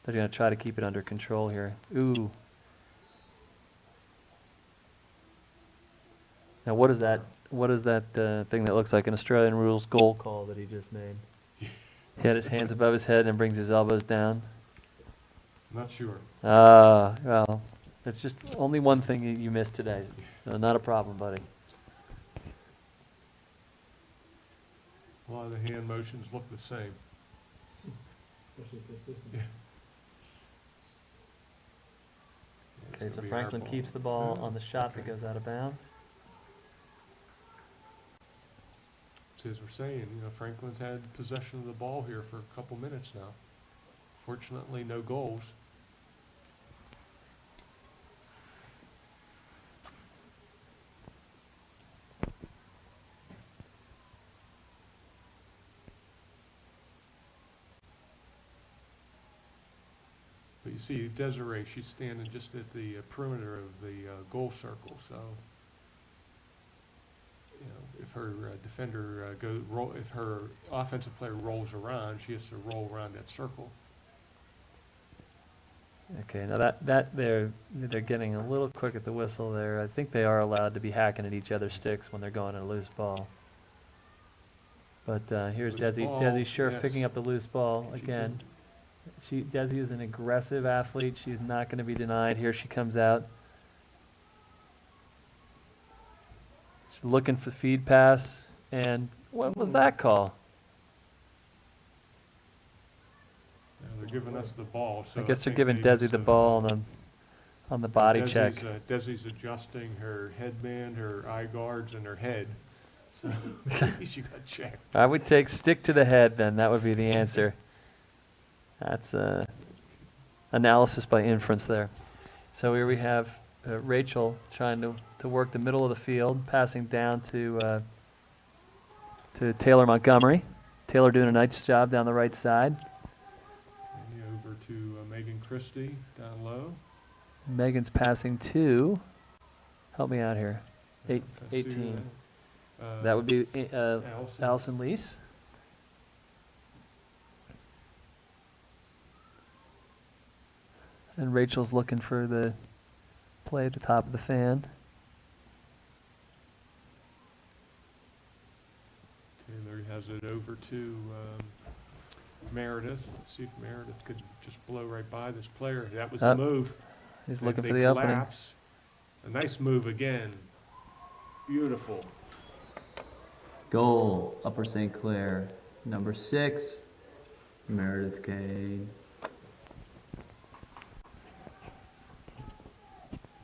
they're going to try to keep it under control here. Ooh. Now what is that thing that looks like an Australian rules goal call that he just made? He had his hands above his head and brings his elbows down. Not sure. Well, it's just only one thing you missed today, so not a problem, buddy. A lot of the hand motions look the same. Especially if it's Yeah. It's Okay, gonna so be our Franklin ball. keeps the ball Yeah. on the shot that Okay. goes out of bounds. So as we're saying, Franklin's had possession of the ball here for a couple minutes now. Fortunately, no goals. But you see Desiree, she's standing just at the perimeter of the goal circle, so if her defender if her offensive player rolls around, she has to roll around that circle. Okay, now that they're getting a little quick at the whistle there. I think they are allowed to be hacking at each other's sticks when they're going a loose ball. But here's Loose Desi. ball, Desi Scherf yes. picking up the loose ball She again. Desi is an aggressive athlete. She's not going to be denied. Here she comes out. She's looking for feed pass. And what was that call? They're giving us the ball, so I guess they're think giving they Desi must the have, ball on the body check. Desi's adjusting her headband, her eye guards, and her head. So she got checked. I would take stick to the head then. That would be the answer. That's analysis by inference there. So here we have Rachel trying to work the middle of the field, passing down to Taylor Montgomery. Taylor doing a nice job down the right side. And over to Megan Christie down low. Megan's passing to, help me out here, I see 18. that. That would be Allison. Allison Lease. And Rachel's looking for the play at the top of the fan. Taylor has it over to Meredith. See if Meredith could just blow right by this player. That was the Up. move. He's They- looking they for the opening. collapse. A nice move again. Beautiful. Goal, Upper St. Clair. Number 6, Meredith Kane.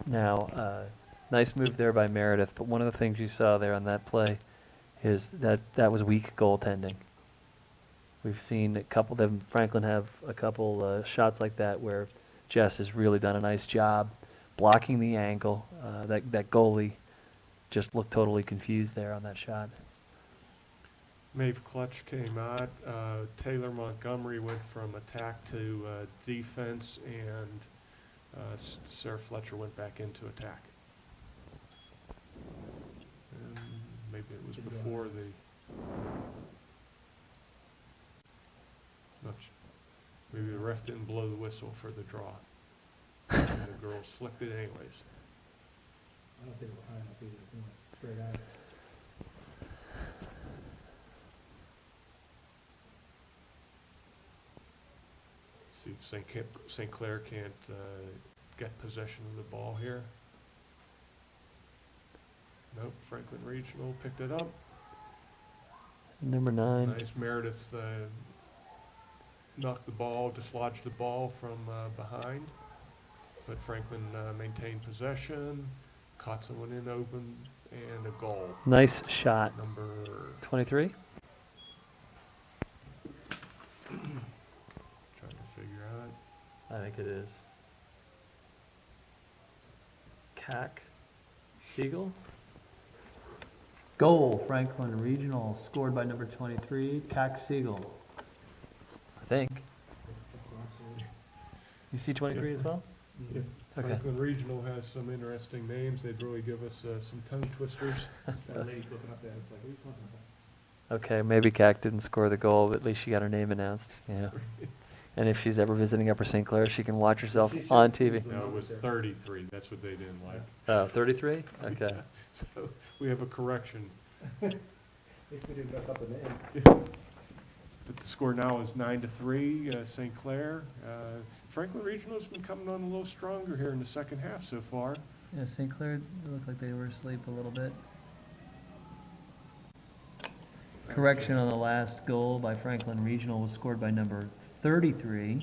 Now, nice move there by Meredith, but one of the things you saw there on that play is that was weak goaltending. We've seen a couple, Franklin have a couple shots like that where Jess has really done a nice job blocking the angle. That goalie just looked totally confused there on that shot. Maeve Clutch came out. Taylor Montgomery went from attack to defense, and Sarah Fletcher went back into attack. And maybe it was before maybe the ref didn't blow the whistle for the draw. And the girls flicked it anyways. I don't think we're high enough either. I think it's straight out. See if St. Clair can't get possession of the ball here. Nope, Franklin Regional picked it up. Number 9. Nice, Meredith knocked the ball, dislodged the ball from behind, but Franklin maintained possession, caught someone in open, and a goal. Nice shot. Number 23. trying to figure out. I think it is. Cack. Siegel. Goal, Franklin Regional, scored by number 23, Cac Siegel. I think. You see 23 as well? Yeah. Okay. Franklin Regional has some interesting names. They'd really give us some tongue twisters. That lady's looking up there. It's like, what are you talking about? Okay, maybe CAC didn't score the goal, but at least she got her name announced. Yeah. And if she's ever visiting Upper St. Clair, she can watch herself She should on use TV. the No, it numbers was there. 33, that's what they didn't like. Oh, 33? Okay. So we have a correction. At least we didn't mess up the name. But the score now is 9-3, St. Clair. Franklin Regional's been coming on a little stronger here in the second half so far. Yeah, St. Clair looked like they were asleep a little bit. Correction on the last goal by Franklin Regional was scored by number 33.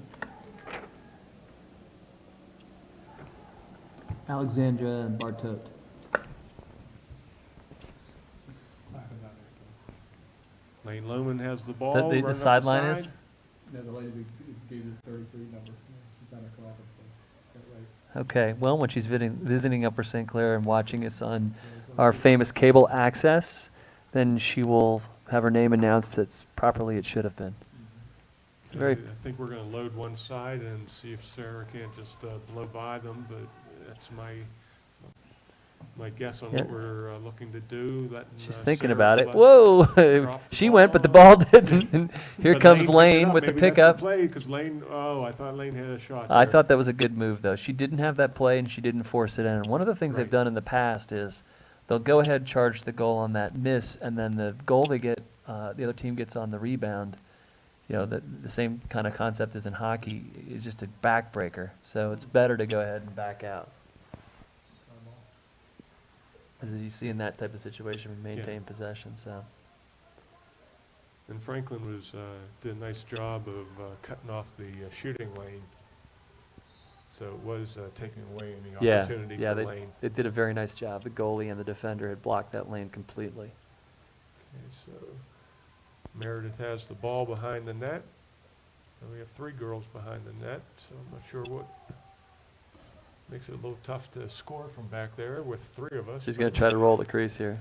Alexandra Bartot. Lane Lohman has the ball. The running up sideline is? side. No, the lady gave you the 33 number. She's done a collab, so got it right. Okay, well, when she's visiting Upper St. Clair and watching us on our famous cable access, then she will have her name announced as properly it should have been. It's I very, think we're going to load one side and see if Sarah can't just blow by them, but that's my guess on what Yeah. we're looking to do. she's thinking about it. Whoa! drop the She went, but the ball didn't. And here But comes picked it Lane up. with the Maybe that's pickup. play, 'cause Lane, I thought Lane had a shot I there. thought that was a good move, though. She didn't have that play, and she didn't force it in. And one of the things they've Right. done in the past is they'll go ahead, charge the goal on that miss, and then the goal they get, the other team gets on the rebound. You know, the same kind of concept as in hockey is just a backbreaker. So it's better to go ahead and back out. As you see in that type of situation, we maintain possession. So And Franklin did a nice job of cutting off the shooting lane. So it was taking away any yeah, opportunity yeah, for Lane. they did a very nice job. The goalie and the defender had blocked that lane completely. Okay, so Meredith has the ball behind the net. And we have 3 girls behind the net, so I'm not sure what makes it a little tough to score from back there with 3 of us. She's going to try to roll the crease here.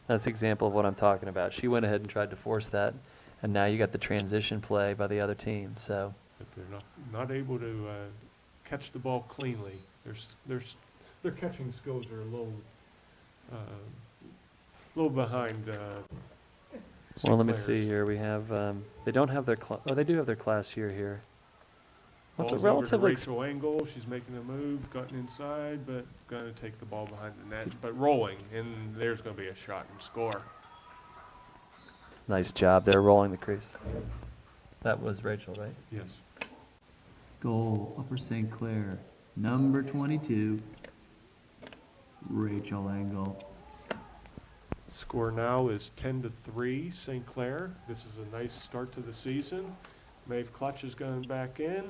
That's an example of what I'm talking about. She went ahead and tried to force that, and now you got the transition play by the other team. So But they're not able to catch the ball cleanly. Their catching skills are a little behind. well, let me St. see Clair's. here. We have they don't have their they do have their class year here. What's a Ball's over to relatively Rachel Engel. She's making a move, gotten inside, but going to take the ball behind the net, but rolling, and there's going to be a shot and score. nice job there rolling the crease. That was Rachel, right? Yes. Goal, Upper St. Clair, number 22, Rachel Engel. Score now is 10-3, St. Clair. This is a nice start to the season. Maeve Clutch is going back in.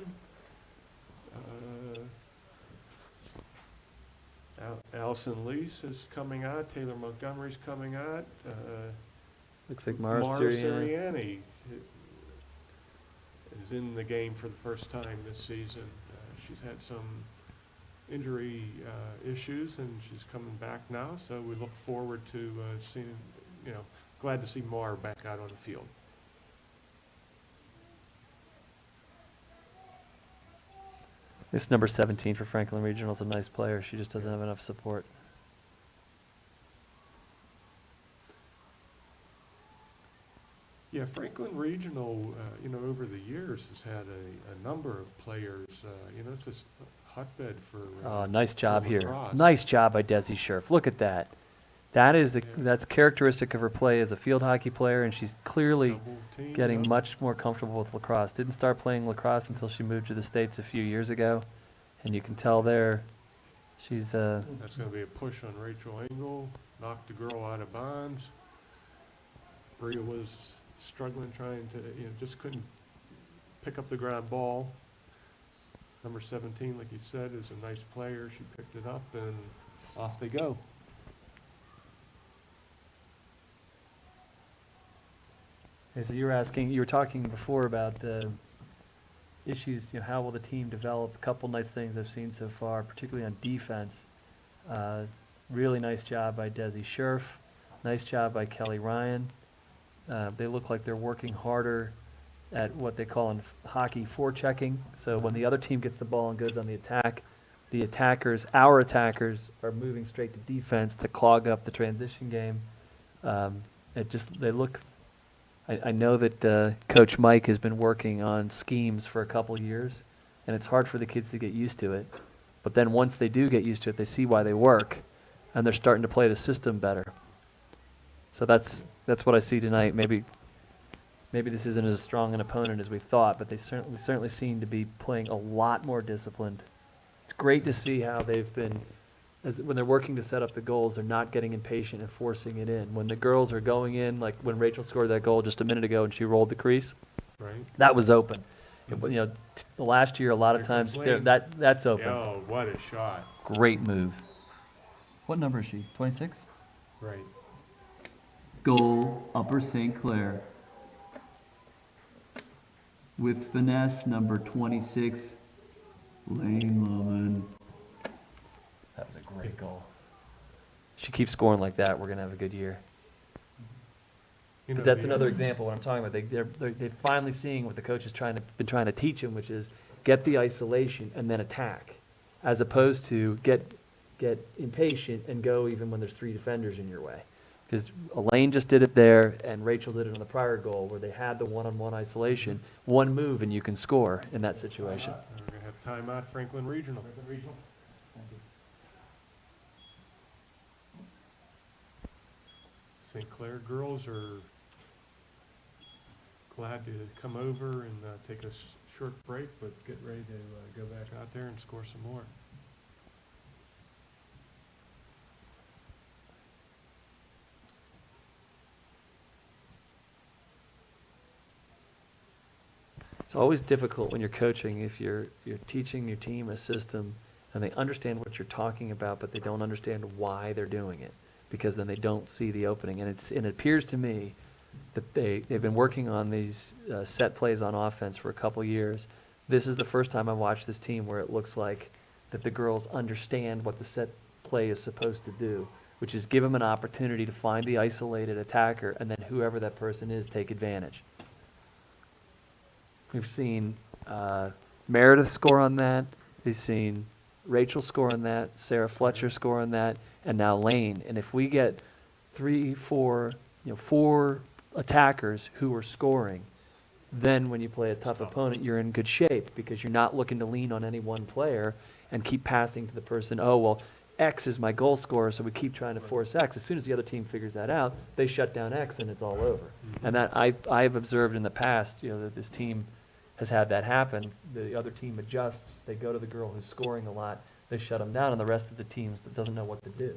Allison Lease is coming out. Taylor Montgomery's coming out. Looks like Mara Mara Sirianni. Sirianni is in the game for the first time this season. She's had some injury issues, and she's coming back now. So we look forward to seeing, glad to see Mara back out on the field. This number 17 for Franklin Regional is a nice player. She just doesn't have enough support. Yeah, Franklin Regional, over the years has had a number of players, it's just a hotbed for. Nice job here. lacrosse. Nice job by Desi Scherf. Look at that. That's characteristic of her play as a field hockey player, and she's clearly Double team, getting yeah. much more comfortable with lacrosse. Didn't start playing lacrosse until she moved to the States a few years ago, and you can tell there she's That's going to be a push on Rachel Engel, knocked the girl out of bounds. Bria was struggling trying to, just couldn't pick up the ground ball. Number 17, like you said, is a nice player. She picked it up, and off they go. Okay, so you were talking before about issues, how will the team develop? A couple nice things I've seen so far, particularly on defense. Really nice job by Desi Scherf. Nice job by Kelly Ryan. They look like they're working harder at what they call in hockey forechecking. So when the other team gets the ball and goes on the attack, our attackers, are moving straight to defense to clog up the transition game. They look, I know that Coach Mike has been working on schemes for a couple years, and it's hard for the kids to get used to it. But then once they do get used to it, they see why they work, and they're starting to play the system better. So that's what I see tonight. Maybe this isn't as strong an opponent as we thought, but they certainly seem to be playing a lot more disciplined. It's great to see how they've been, when they're working to set up the goals, they're not getting impatient and forcing it in. When the girls are going in, like when Rachel scored that goal just a minute ago and she rolled the crease, Right? that was open. Last year, a lot of Here times, comes Lane. that's open. Oh, what a shot. Great move. What number is she? 26? Right. Goal, Upper St. Clair. With finesse, number 26, Lane Loman. That was a great goal. She keeps scoring like that, we're going to have a good year. You know, But that's the- another example of what I'm talking about. They're finally seeing what the coach has been trying to teach them, which is get the isolation and then attack, as opposed to get impatient and go even when there's 3 defenders in your way. Because Elaine just did it there, and Rachel did it on the prior goal, where they had the one-on-one isolation. One move and you can score in that situation. We're going to have timeout, Franklin Regional. St. Clair girls are glad to come over and take a short break, but get ready to go back out there and score some more. It's always difficult when you're coaching if you're teaching your team a system and they understand what you're talking about, but they don't understand why they're doing it, because then they don't see the opening. And it appears to me that they've been working on these set plays on offense for a couple years. This is the first time I've watched this team where it looks like that the girls understand what the set play is supposed to do, which is give them an opportunity to find the isolated attacker, and then whoever that person is, take advantage. We've seen Meredith score on that. We've seen Rachel score on that, Sarah Fletcher score on that, and now Lane. And if we get 3, 4, 4 attackers who are scoring, then when you play a tough opponent, you're in good shape, because you're not looking to lean on any one player and keep passing to the person, oh, well, X is my goal scorer, so we keep trying to force X. As soon as the other team figures that out, they shut down X and it's all over. And that I've observed in the past, that this team has had that happen. The other team adjusts, they go to the girl who's scoring a lot, they shut them down, and the rest of the teams that doesn't know what to do.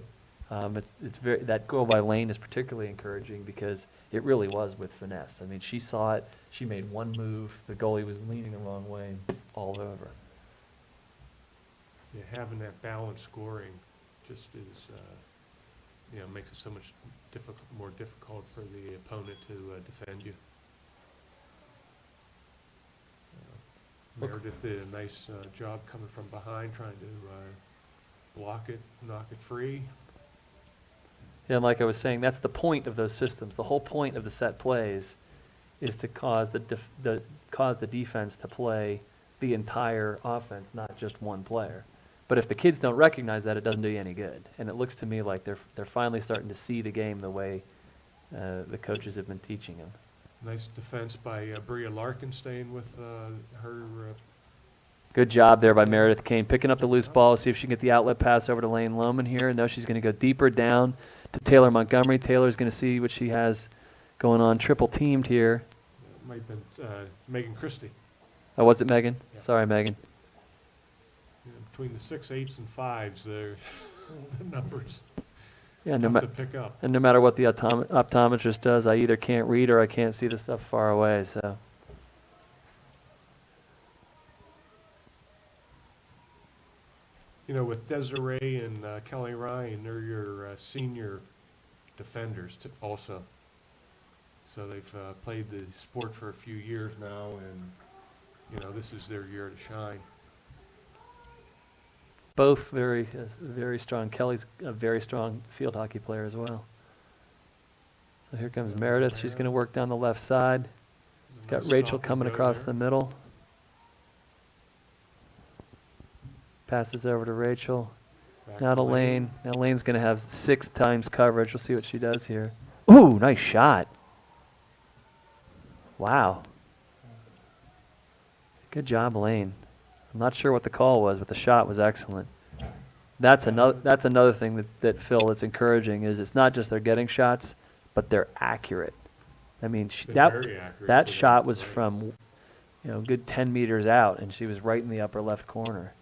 That goal by Lane is particularly encouraging because it really was with finesse. I mean, she saw it, she made one move, the goalie was leaning the wrong way, all over. Yeah, having that balanced scoring just is, makes it so much more difficult for the opponent to defend you. Meredith did a nice job coming from behind, trying to block it, knock it free. Yeah, and like I was saying, that's the point of those systems. The whole point of the set plays is to cause the defense to play the entire offense, not just one player. But if the kids don't recognize that, it doesn't do you any good. And it looks to me like they're finally starting to see the game the way the coaches have been teaching them. Nice defense by Bria Larkin, staying with her. Good job there by Meredith Kane, picking up the loose ball, see if she can get the outlet pass over to Lane Lohman here. No, she's going to go deeper down to Taylor Montgomery. Taylor's going to see what she has going on. Triple teamed here. Might have been Megan Christie. Oh, was it Megan? Yeah. Sorry, Megan. Between the 6, 8s, and 5s, the numbers Yeah, tough to pick up. and no matter what the optometrist does, I either can't read or I can't see the stuff far away. So With Desiree and Kelly Ryan, they're your senior defenders also. So they've played the sport for a few years now, and this is their year to shine. both very strong. Kelly's a very strong field hockey player as well. So here comes Meredith. She's going to work down the left side. She's got Rachel coming across the middle. Passes over to Rachel. Now to Lane. Now Lane's going to have 6 times coverage. We'll see what she does here. Ooh, nice shot. Wow. Good job, Lane. I'm not sure what the call was, but the shot was excellent. That's another thing that Phil, that's encouraging, is it's not just they're getting shots, but they're accurate. I mean, They're very accurate that to shot that, was right. from, good 10 meters out, and she was right in the upper left corner.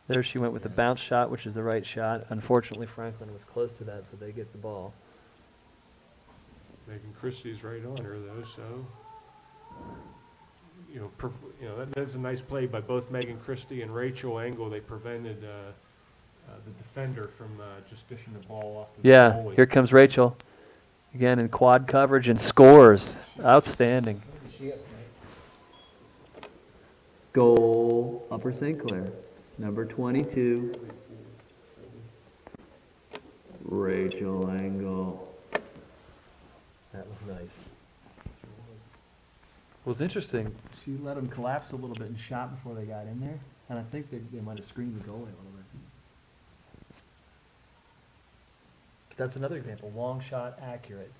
There she went with the bounce shot, which is the right shot. Unfortunately, Franklin was close to that, so they get the ball. Megan Christie's right on her though, so, that's a nice play by both Megan Christie and Rachel Engel. They prevented the defender from just dishing the ball off to the Yeah, goalie. here comes Rachel. Again, in quad coverage and scores. Outstanding. What did she have tonight? Goal, Upper St. Clair. Number 22, Rachel Engel. That was nice. It was interesting. She let them collapse a little bit and shot before they got in there, and I think they might have screened the goalie a little bit. That's another example. Long shot, accurate.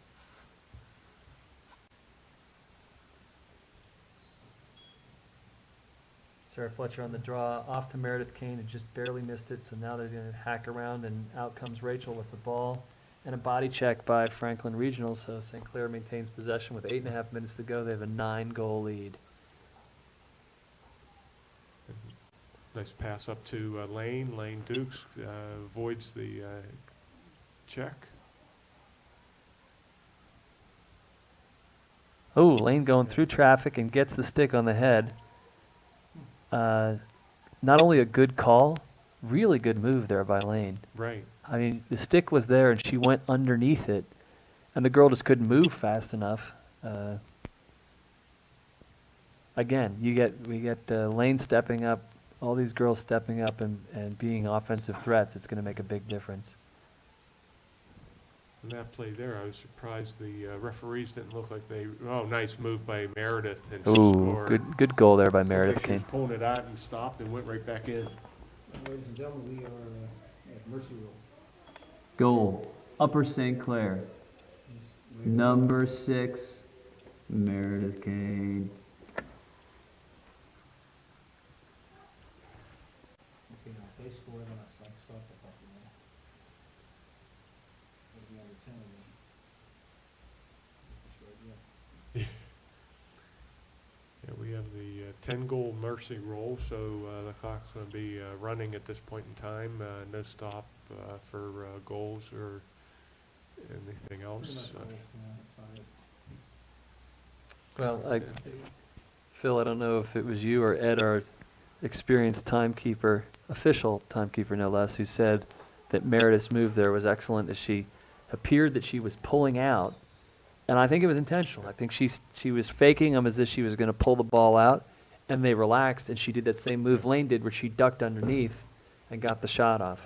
Sarah Fletcher on the draw, off to Meredith Kane, who just barely missed it, so now they're going to hack around, and out comes Rachel with the ball. And a body check by Franklin Regional, so St. Clair maintains possession with 8.5 minutes to go. They have a 9-goal lead. Nice pass up to Lane. Lane Dukes avoids the check. Oh, Lane going through traffic and gets the stick on the head. Not only a good call, really good move there by Lane. Right. I mean, the stick was there and she went underneath it, and the girl just couldn't move fast enough. Again, we get Lane stepping up, all these girls stepping up and being offensive threats. It's going to make a big difference. In that play there, I was surprised the referees didn't look like they. Oh, nice move by Meredith and Ooh, scored. good goal there by Looked like Meredith she was Kane. pulling it out and stopped and went right back in. Ladies and gentlemen, we are at Mercy Rule. Goal, Upper St. Clair. Number 6, Meredith Kane. Okay, now, if they score, then it's like stuff if I can. There's the other 10 of them. Sure, yeah. Yeah, we have the 10-goal mercy roll, so the clock's going to be running at this point in time. No stop for goals or anything Pretty else. much goals, yeah, that's all right. Well, Phil, I don't know if it was you or Ed, our experienced timekeeper, official timekeeper no less, who said that Meredith's move there was excellent, as she appeared that she was pulling out, and I think it was intentional. I think she was faking them as if she was going to pull the ball out, and they relaxed, and she did that same move Lane did, where she ducked underneath and got the shot off.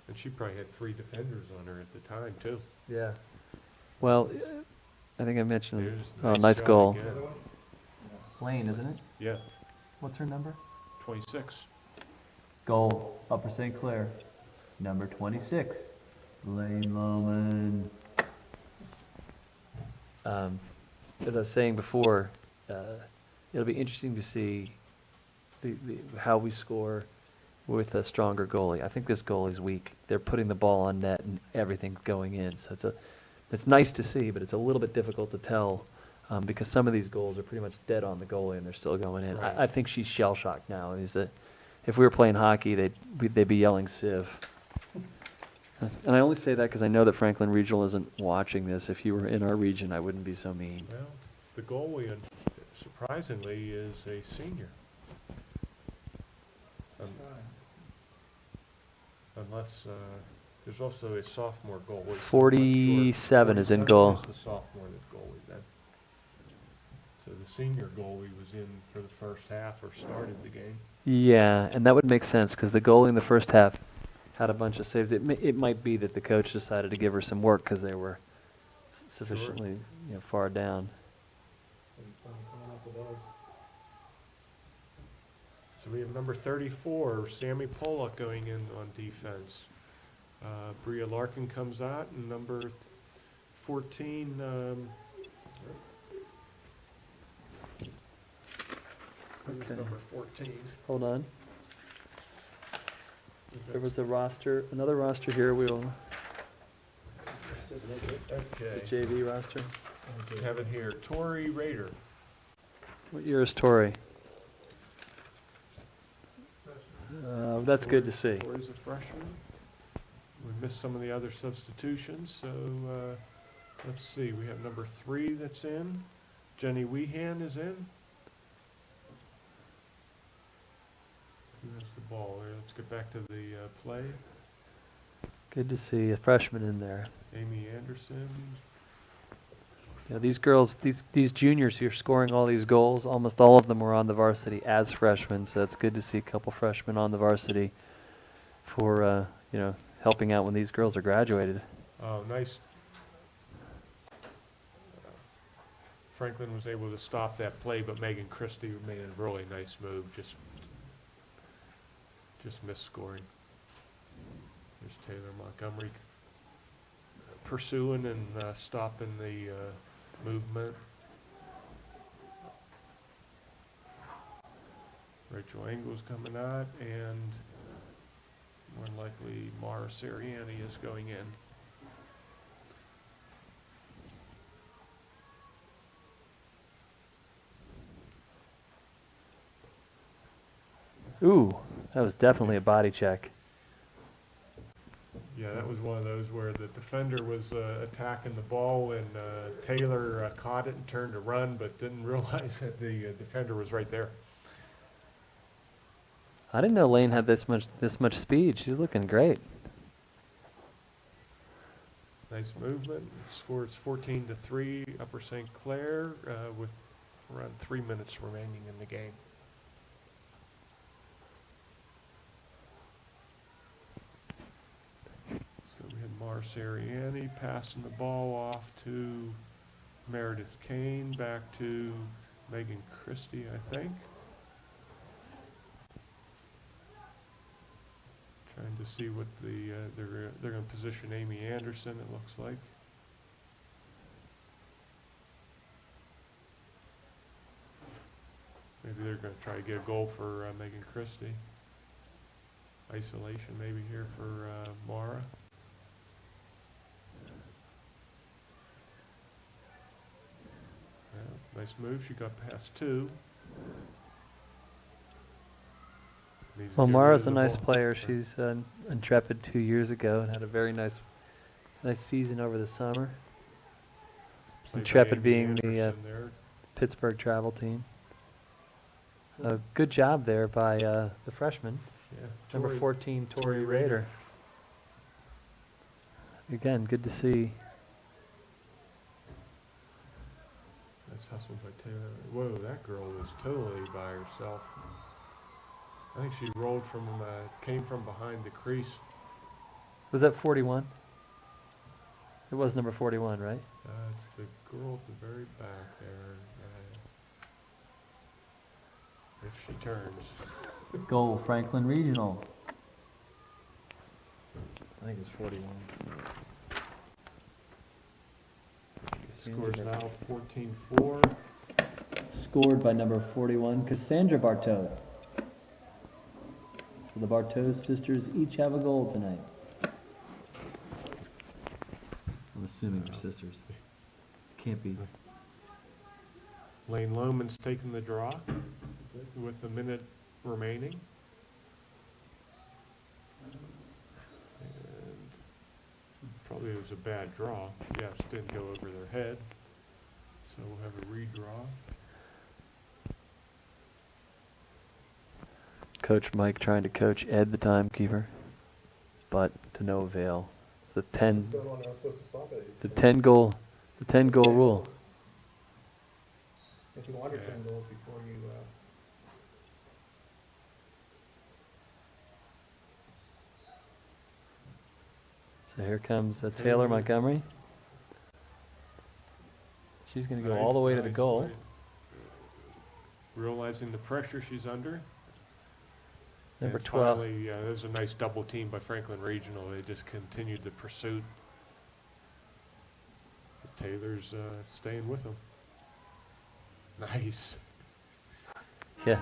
And she probably had 3 defenders on her at the time, too. Yeah. Well, I think I mentioned. There's Nice shot goal. again. Lane, isn't it? Yeah, What's her number? 26. Goal, Upper St. Clair. Number 26, Lane Loman. As I was saying before, it'll be interesting to see how we score with a stronger goalie. I think this goalie's weak. They're putting the ball on net and everything's going in. So it's nice to see, but it's a little bit difficult to tell because some of these goals are pretty much dead on the goalie and they're still going in. Right. I think she's shell-shocked now. If we were playing hockey, they'd be yelling Civ. And I only say that because I know that Franklin Regional isn't watching this. If you were in our region, I wouldn't be so mean. Well, the goalie, surprisingly, is a senior. Unless, there's also a sophomore goalie. so I'm not sure. 47 is in goal. 47 is the sophomore that's goalie then. So the senior goalie was in for the first half or started the game. Yeah, and that would make sense because the goalie in the first half had a bunch of saves. It might be that the coach decided to give her some work because they were sufficiently far down. So we have number 34, Sammy Pollock going in on defense. Bria Larkin comes out, and number 14, who's Okay. number 14? Hold on. There was a roster, another roster here. We'll, it's Okay, a JV roster. have it here, Tori Rader. What year is Torrey? That's good to see. Tori's a freshman. We missed some of the other substitutions, so let's see. We have number 3 that's in. Jenny Wehan is in. Who has the ball there? Let's get back to the play. Good to see a freshman in there. Amy Anderson. Yeah, these girls, these juniors who are scoring all these goals, almost all of them were on the varsity as freshmen, so it's good to see a couple freshmen on the varsity for, helping out when these girls are graduated. Oh, nice. Franklin was able to stop that play, but Megan Christie made a really nice move, just missed scoring. There's Taylor Montgomery pursuing and stopping the movement. Rachel Engel's coming out, and more than likely Mara Seriani is going in. Ooh, that was definitely a body check. Yeah, that was one of those where the defender was attacking the ball, and Taylor caught it and turned to run, but didn't realize that the defender was right there. I didn't know Lane had this much speed. She's looking great. Nice movement. Score is 14-3, Upper St. Clair, with around 3 minutes remaining in the game. So we had Mars Ariani passing the ball off to Meredith Kane, back to Megan Christie, I think. Trying to see what they're going to position Amy Anderson, it looks like. Maybe they're going to try to get a goal for Megan Christie. Isolation maybe here for Mara. Yeah, nice move. She got past 2. Needs to Well, get rid Mara's of a the nice ball. player. She's Intrepid 2 years ago and had a very nice season over the summer. Played by Intrepid Amy being the Anderson there. Pittsburgh travel team. Good job there by the freshman, Yeah, number Tori- 14, Tori Tori Rader. Rader. Again, good to see. That's hustled by Taylor. Whoa, that girl was totally by herself. I think she rolled from, came from behind the crease. Was that 41? It was number 41, right? It's the girl at the very back there. If she turns. Goal, Franklin Regional. I think it's 41. Score is now 14-4. Scored by number 41, Cassandra Bartow. So the Bartow sisters each have a goal tonight. I'm assuming they're sisters. Can't be. Lane Lohman's taking the draw with a minute remaining. And probably it was a bad draw. Yes, didn't go over their head. So we'll have a redraw. Coach Mike trying to coach Ed, the timekeeper, but to no avail. The 10 goal rule. If you wanted Yeah. 10 goals before you, So here comes Taylor Taylor. Montgomery. She's going to go all the way to the Nice goal. play. Realizing the pressure she's under. Number And 12. Finally, there was a nice double team by Franklin Regional. They just continued the pursuit. But Taylor's staying with them. Nice. Yeah.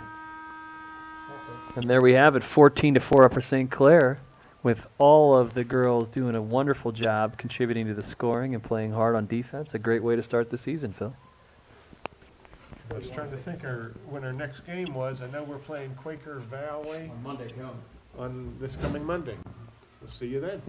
And there we have it, 14-4 Upper St. Clair, with all of the girls doing a wonderful job contributing to the scoring and playing hard on defense. A great way to start the season, Phil. I was trying to think when our next game was. I know we're playing Quaker Valley On Monday, come. on this coming Monday. We'll see you then.